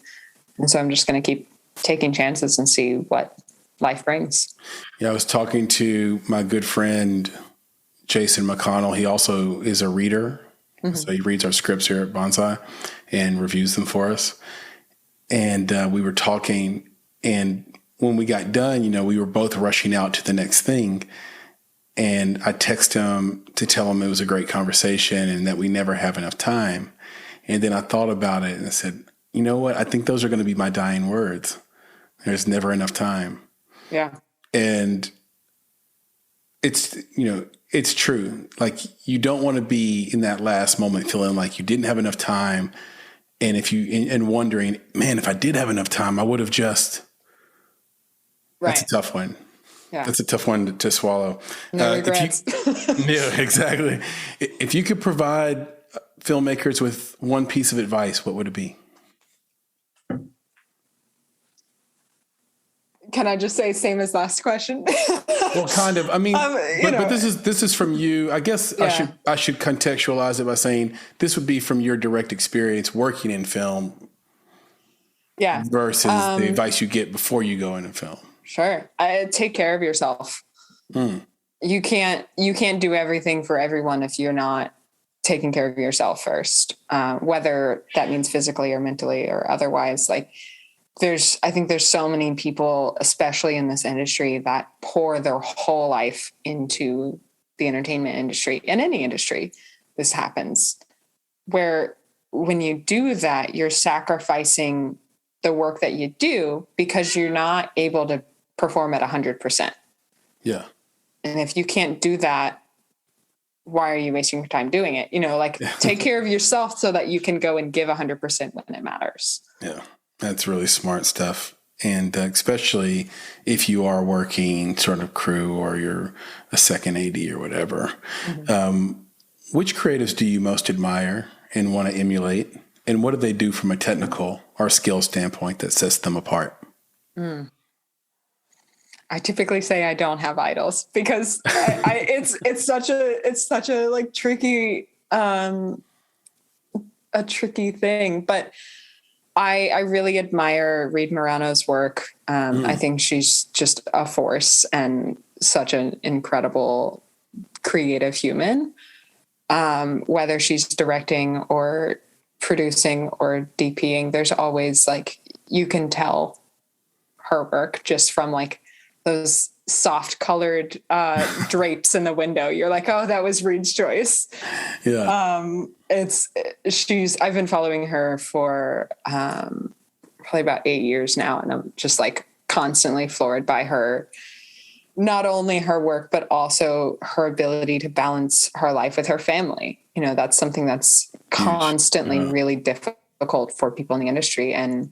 And so I'm just going to keep taking chances and see what life brings. Yeah, I was talking to my good friend, Jason McConnell. He also is a reader. Mm-hmm. So he reads our scripts here at Bonsai and reviews them for us. And we were talking, and when we got done, you know, we were both rushing out to the next thing. And I texted him to tell him it was a great conversation and that we never have enough time. And then I thought about it and I said, you know what? I think those are going to be my dying words. There's never enough time. Yeah. And it's, you know, it's true. Like, you don't want to be in that last moment feeling like you didn't have enough time. And and wondering, man, if I did have enough time, I would have just, right. That's a tough one. Yeah. That's a tough one to swallow. No regrets. Yeah, exactly. If you could provide filmmakers with one piece of advice, what would it be? Can I just say same as last question? Well, kind of. I mean, but this is from you. I guess yeah. I should contextualize it by saying this would be from your direct experience working in film. Yeah. Versus the advice you get before you go into film. Sure. Take care of yourself. You can't do everything for everyone if you're not taking care of yourself first, whether that means physically or mentally or otherwise. Like, I think there's so many people, especially in this industry, that pour their whole life into the entertainment industry, in any industry. This happens where when you do that, you're sacrificing the work that you do because you're not able to perform at 100%. Yeah. And if you can't do that, why are you wasting your time doing it? You know, like, take care of yourself so that you can go and give 100% when it matters. Yeah. That's really smart stuff. And especially if you are working sort of crew or you're a second AD or whatever. Mm-hmm. Which creatives do you most admire and want to emulate? And what do they do from a technical or skill standpoint that sets them apart? I typically say I don't have idols because it's such a like tricky, a tricky thing. But I really admire Reed Morano's work. I think she's just a force and such an incredible creative human. Whether she's directing or producing or DPing, there's always, like, you can tell her work just from like those soft colored drapes in the window. You're like, oh, that was Reed's choice. Yeah. I've been following her for probably about 8 years now. And I'm just like constantly floored by her, not only her work, but also her ability to balance her life with her family. You know, that's something that's constantly really difficult for people in the industry. And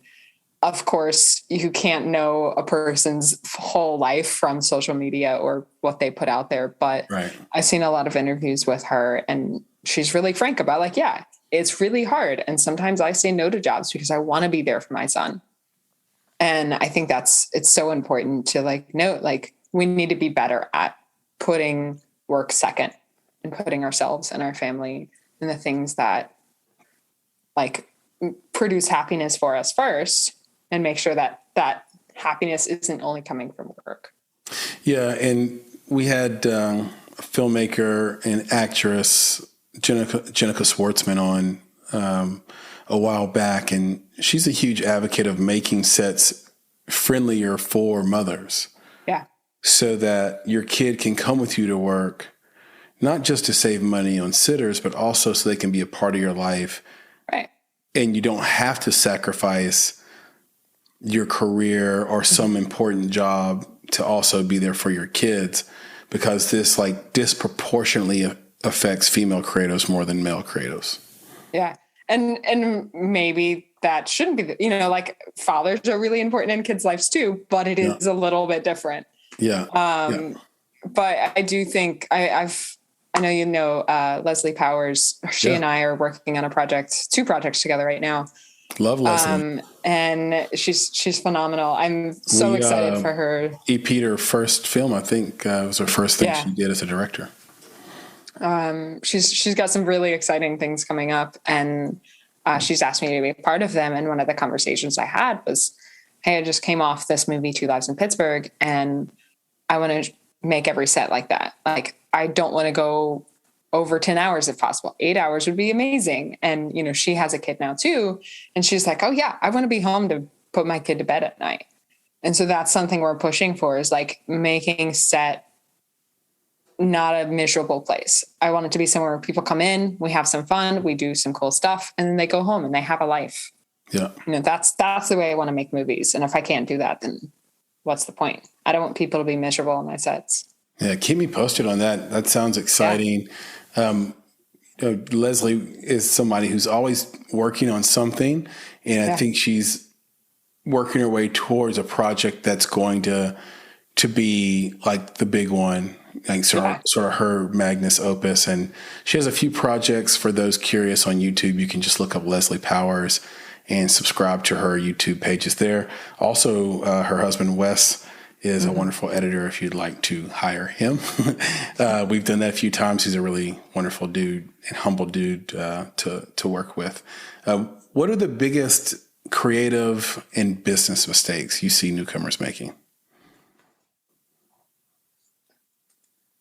of course, you can't know a person's whole life from social media or what they put out there. But I've seen a lot of interviews with her, and she's really frank about, like, yeah, it's really hard. And sometimes I say no to jobs because I want to be there for my son. And I think it's so important to, like, note, like, we need to be better at putting work second and putting ourselves and our family and the things that, like, produce happiness for us first, and make sure that that happiness isn't only coming from work. Yeah. And we had a filmmaker and actress, Jenica Schwartzman, on a while back. And she's a huge advocate of making sets friendlier for mothers. Yeah. So that your kid can come with you to work, not just to save money on sitters, but also so they can be a part of your life. Right. And you don't have to sacrifice your career or some important job to also be there for your kids, because this, like, disproportionately affects female creatives more than male creatives. Yeah. And maybe that shouldn't be, you know, like, fathers are really important in kids' lives too, but it is a little bit different. Yeah. But I do think I know, you know, Leslie Powers, she and I are working on two projects together right now. Love Leslie. And she's phenomenal. I'm so excited for her. EP'd her first film. I think it was her first thing she did as a director. She's got some really exciting things coming up, and she's asked me to be a part of them. And one of the conversations I had was, hey, I just came off this movie, Two Lives in Pittsburgh, and I want to make every set like that. Like, I don't want to go over 10 hours if possible. 8 hours would be amazing. And, you know, she has a kid now too. And she's like, oh yeah, I want to be home to put my kid to bed at night. And so that's something we're pushing for, is like making set not a miserable place. I want it to be somewhere where people come in, we have some fun, we do some cool stuff, and then they go home and they have a life. Yeah. You know, that's the way I want to make movies. And if I can't do that, then what's the point? I don't want people to be miserable on my sets. Yeah. Keep me posted on that. That sounds exciting. Yeah. Leslie is somebody who's always working on something. And I think she's working her way towards a project that's going to be like the big one, like sort of her magnus opus. And she has a few projects. For those curious on YouTube, you can just look up Leslie Powers and subscribe to her YouTube pages there. Also, her husband, Wes, is a wonderful editor if you'd like to hire him. We've done that a few times. He's a really wonderful dude and humble dude to work with. What are the biggest creative and business mistakes you see newcomers making?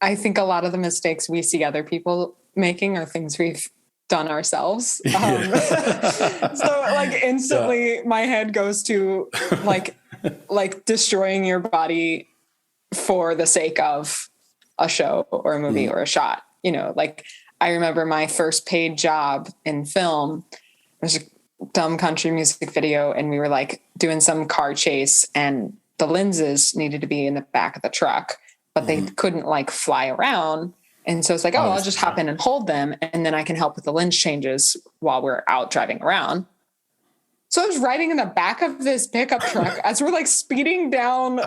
I think a lot of the mistakes we see other people making are things we've done ourselves. So like instantly my head goes to like destroying your body for the sake of a show or a movie or a shot. You know, like I remember my first paid job in film was a dumb country music video, and we were like doing some car chase, and the lenses needed to be in the back of the truck, but they couldn't like fly around. And so it's like, I'll just hop in and hold them, and then I can help with the lens changes while we're out driving around. So I was riding in the back of this pickup truck as we're like speeding down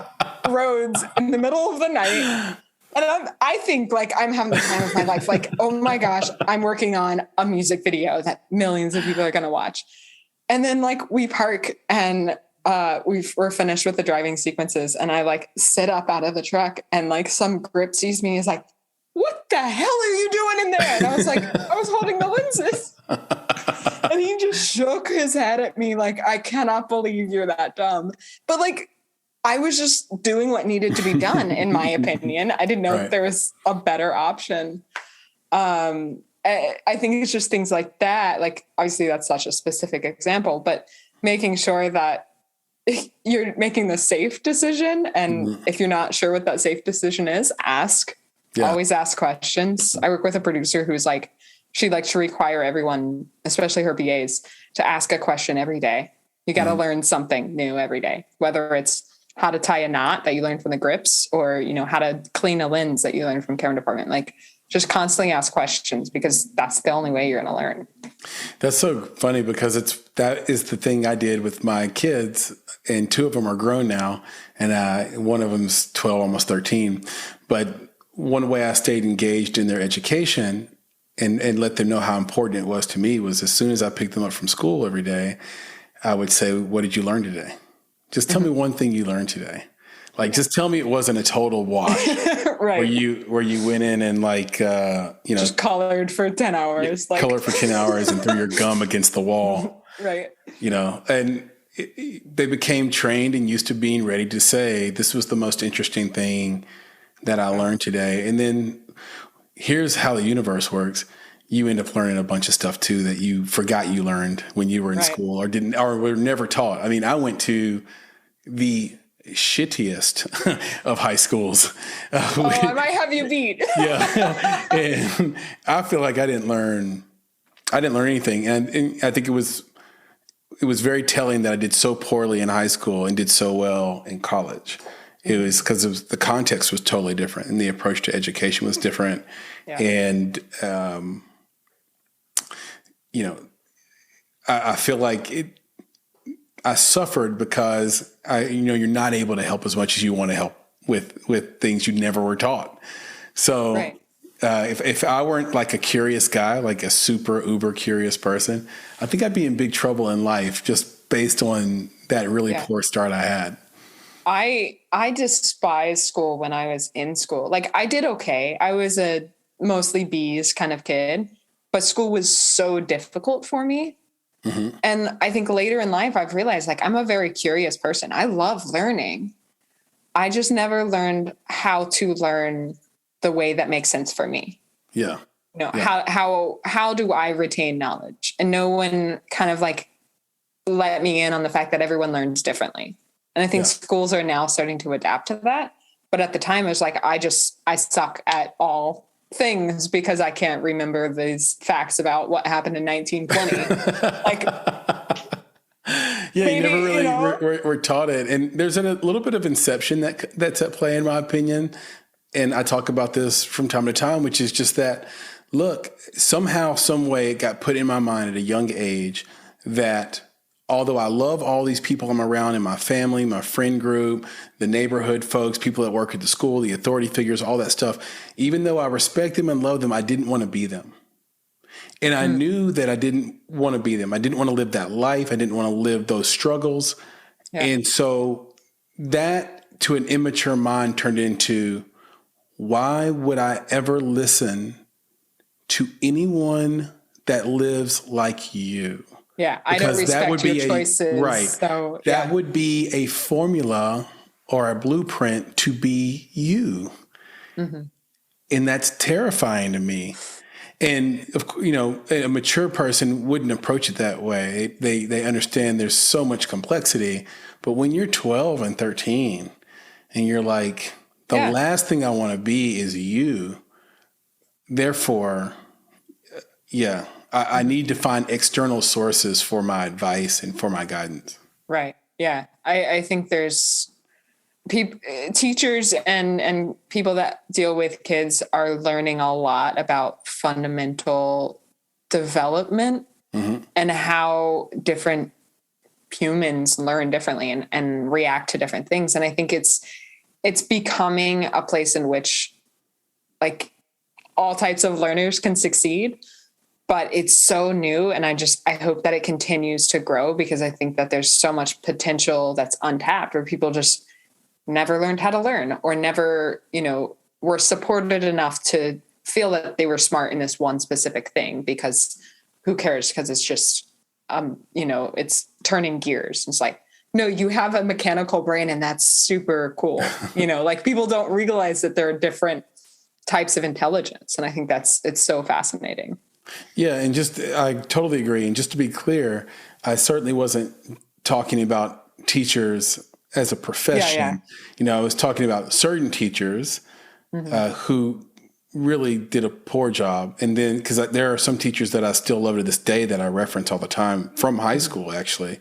roads in the middle of the night. And I think like I'm having the time of my life. Like, oh my gosh, I'm working on a music video that millions of people are going to watch. And then like we park and we're finished with the driving sequences. And I like sit up out of the truck, and like some grip sees me, is like, what the hell are you doing in there? And I was like, I was holding the lenses. And he just shook his head at me like, I cannot believe you're that dumb. But like, I was just doing what needed to be done, in my opinion. I didn't know if there was a better option. I think it's just things like that. Like, obviously that's such a specific example, but making sure that you're making the safe decision. And if you're not sure what that safe decision is, ask. Always ask questions. I work with a producer who's like, she likes to require everyone, especially her BAs, to ask a question every day. You got to learn something new every day, whether it's how to tie a knot that you learn from the grips, or, you know, how to clean a lens that you learn from camera department. Like, just constantly ask questions, because that's the only way you're going to learn. That's so funny, because that is the thing I did with my kids, and two of them are grown now, and one of them's 12, almost 13. But one way I stayed engaged in their education and let them know how important it was to me was, as soon as I picked them up from school every day, I would say, what did you learn today? Just tell me one thing you learned today. Like, just tell me it wasn't a total wash. Right. Where you went in and like, just colored for 10 hours. Colored for 10 hours and threw your gum against the wall. Right. You know, and they became trained and used to being ready to say, this was the most interesting thing that I learned today. And then here's how the universe works. You end up learning a bunch of stuff too that you forgot you learned when you were in school, or were never taught. I mean, I went to the shittiest of high schools. I might have you beat. Yeah. And I feel like I didn't learn anything. And I think it was very telling that I did so poorly in high school and did so well in college. It was because the context was totally different, and the approach to education was different. Yeah. And, I feel like I suffered because you're not able to help as much as you want to help with things you never were taught. So if I weren't like a curious guy, like a super uber curious person, I think I'd be in big trouble in life, just based on that really poor start I had. I despised school when I was in school. Like, I did okay. I was a mostly B's kind of kid, but school was so difficult for me. Mm-hmm. And I think later in life, I've realized like I'm a very curious person. I love learning. I just never learned how to learn the way that makes sense for me. Yeah. You know, how do I retain knowledge? And no one kind of like let me in on the fact that everyone learns differently. And I think schools are now starting to adapt to that. But at the time it was like, I suck at all things because I can't remember these facts about what happened in 1920. Like, yeah, maybe, you never really you know? were taught it. And there's a little bit of inception that's at play, in my opinion. And I talk about this from time to time, which is just that, look, somehow, some way it got put in my mind at a young age that although I love all these people I'm around in my family, my friend group, the neighborhood folks, people that work at the school, the authority figures, all that stuff, even though I respect them and love them, I didn't want to be them. And I knew that I didn't want to be them. I didn't want to live that life. I didn't want to live those struggles. Yeah. And so that, to an immature mind, turned into, why would I ever listen to anyone that lives like you? Yeah, I don't respect your choices. Right. So, that would be a formula or a blueprint to be you. Mm-hmm. And that's terrifying to me. And, you know, a mature person wouldn't approach it that way. They understand there's so much complexity. But when you're 12 and 13 and you're like, the last thing I want to be is you. Therefore, I need to find external sources for my advice and for my guidance. Right. Yeah. I think there's teachers and people that deal with kids are learning a lot about fundamental development and how different humans learn differently and react to different things. And I think it's becoming a place in which like all types of learners can succeed. But it's so new. And I hope that it continues to grow because I think that there's so much potential that's untapped where people just never learned how to learn or never, you know, were supported enough to feel that they were smart in this one specific thing because who cares? Because it's just, you know, it's turning gears. It's like, no, you have a mechanical brain and that's super cool. You know, like people don't realize that there are different types of intelligence. And I think it's so fascinating. Yeah, and I totally agree. And just to be clear, I certainly wasn't talking about teachers as a profession. Yeah. You know, I was talking about certain teachers who really did a poor job. And then, because there are some teachers that I still love to this day that I reference all the time from high school, actually.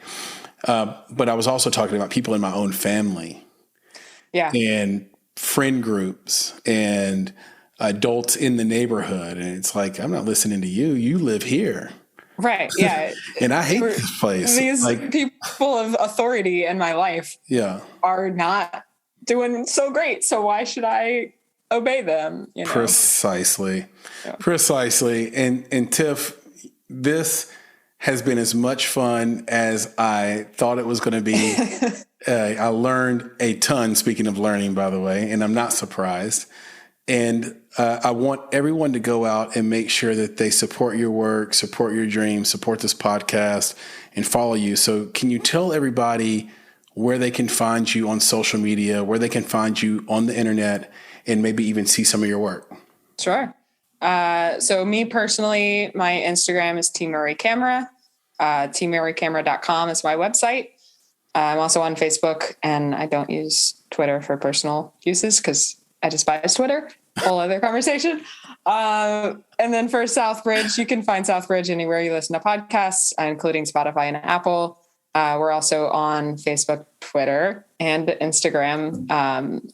But I was also talking about people in my own family. Yeah. And friend groups and adults in the neighborhood. And it's like, I'm not listening to you. You live here. Right. Yeah. And I hate this place. These people of authority in my life are not doing so great. So why should I obey them? You know? Precisely. Yeah. Precisely. And Tiff, this has been as much fun as I thought it was going to be. I learned a ton, speaking of learning, by the way, and I'm not surprised. And I want everyone to go out and make sure that they support your work, support your dreams, support this podcast, and follow you. So can you tell everybody where they can find you on social media, where they can find you on the internet, and maybe even see some of your work? Sure. So me personally, my Instagram is T Murray Camera. tmurraycamera.com is my website. I'm also on Facebook, and I don't use Twitter for personal uses because I despise Twitter. Whole other conversation. And then for Southbridge, you can find Southbridge anywhere you listen to podcasts, including Spotify and Apple. We're also on Facebook, Twitter, and Instagram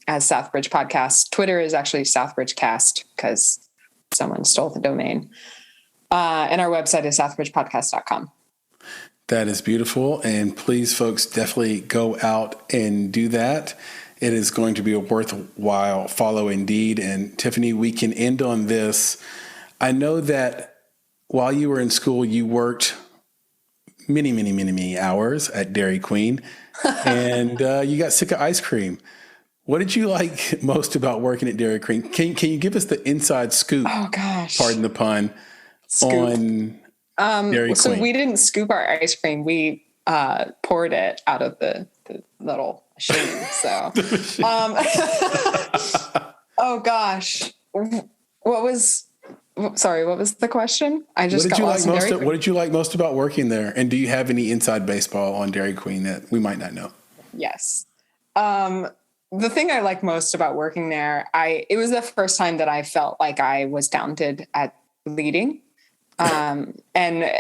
as Southbridge Podcast. Twitter is actually Southbridge Cast because someone stole the domain. And our website is southbridgepodcast.com. That is beautiful. And please, folks, definitely go out and do that. It is going to be a worthwhile follow indeed. And Tiffany, we can end on this. I know that while you were in school, you worked many hours at Dairy Queen and you got sick of ice cream. What did you like most about working at Dairy Queen? Can you give us the inside scoop? Oh gosh, pardon the pun. scoop. On Dairy So Queen. we didn't scoop our ice cream. We poured it out of the little machine. So, oh gosh, what was the question? I just got lost in Dairy Queen. What did you like most about working there? And do you have any inside baseball on Dairy Queen that we might not know? Yes. The thing I like most about working there, it was the first time that I felt like I was talented at leading. And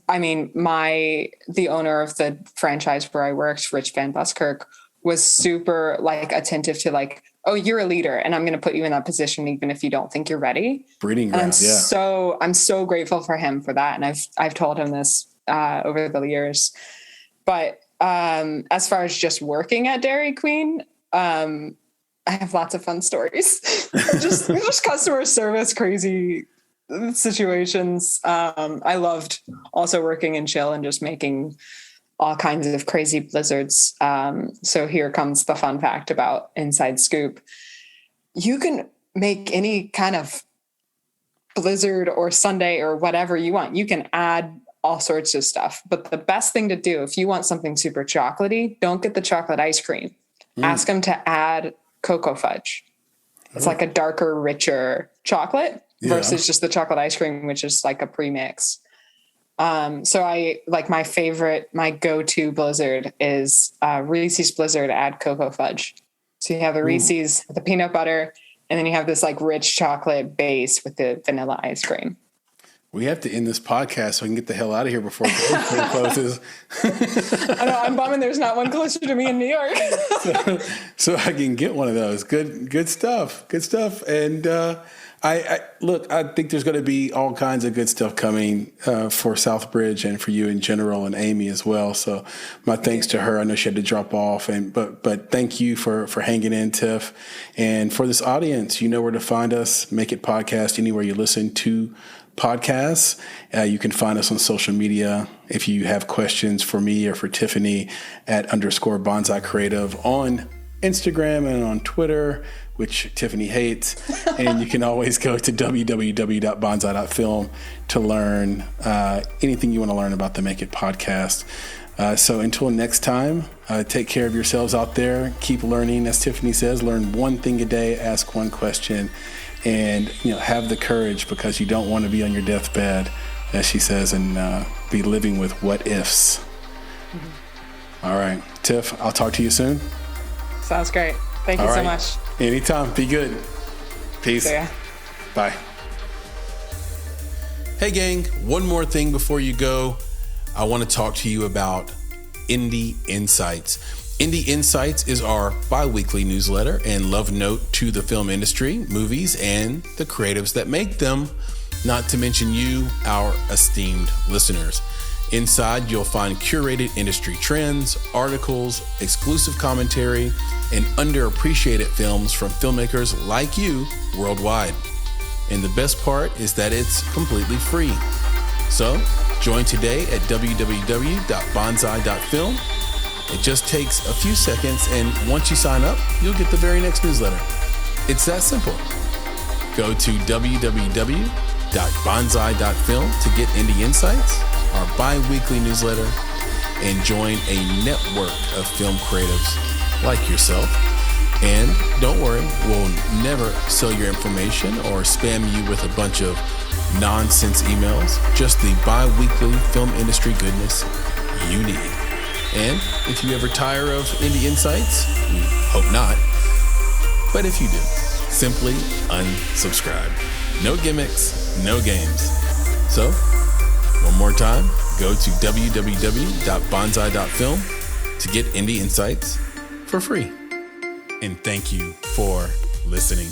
I mean, the owner of the franchise where I worked, Rich Van Buskirk, was super like attentive to like, oh, you're a leader and I'm going to put you in that position, even if you don't think you're ready. Breeding ground. I'm so grateful for him for that. And I've told him this, over the years, but, as far as just working at Dairy Queen, I have lots of fun stories. just customer service, crazy situations. I loved also working in chill and just making all kinds of crazy blizzards. So here comes the fun fact about Inside Scoop. You can make any kind of blizzard or sundae or whatever you want. You can add all sorts of stuff. But the best thing to do, if you want something super chocolatey, don't get the chocolate ice cream. Ask them to add cocoa fudge. It's like a darker, richer chocolate versus just the chocolate ice cream, which is like a premix. So I like my go-to blizzard is Reese's Blizzard add cocoa fudge. So you have the Reese's with the peanut butter, and then you have this like rich chocolate base with the vanilla ice cream. We have to end this podcast so we can get the hell out of here before it closes. I know, I'm bumming there's not one closer to me in New York. so I can get one of those. Good stuff. And I think there's going to be all kinds of good stuff coming for Southbridge and for you in general, and Amy as well. So my thanks to her. I know she had to drop off, but thank you for hanging in, Tiff. And for this audience, you know where to find us. Make It Podcast anywhere you listen to podcasts. You can find us on social media. If you have questions for me or for Tiffany at _Bonsai Creative on Instagram and on Twitter, which Tiffany hates. And you can always go to www.bonsai.film to learn anything you want to learn about the Make It Podcast. So until next time, take care of yourselves out there. Keep learning. As Tiffany says, learn one thing a day, ask one question, and have the courage, because you don't want to be on your deathbed, as she says, and be living with what ifs. Mm-hmm. All right, Tiff, I'll talk to you soon. Sounds great. Thank you so much. Anytime. Be good. Peace. See ya. Bye. Hey, gang. One more thing before you go. I want to talk to you about Indie Insights. Indie Insights is our bi-weekly newsletter and love note to the film industry, movies, and the creatives that make them, not to mention you, our esteemed listeners. Inside, you'll find curated industry trends, articles, exclusive commentary, and underappreciated films from filmmakers like you worldwide. And the best part is that it's completely free. So, join today at www.bonsai.film. It just takes a few seconds, and once you sign up, you'll get the very next newsletter. It's that simple. Go to www.bonsai.film to get Indie Insights, our bi-weekly newsletter, and join a network of film creatives like yourself. And don't worry, we'll never sell your information or spam you with a bunch of nonsense emails, just the bi-weekly film industry goodness you need. And if you ever tire of Indie Insights, we hope not, but if you do, simply unsubscribe. No gimmicks, no games. So, one more time, go to www.bonsai.film to get Indie Insights for free. And thank you for listening.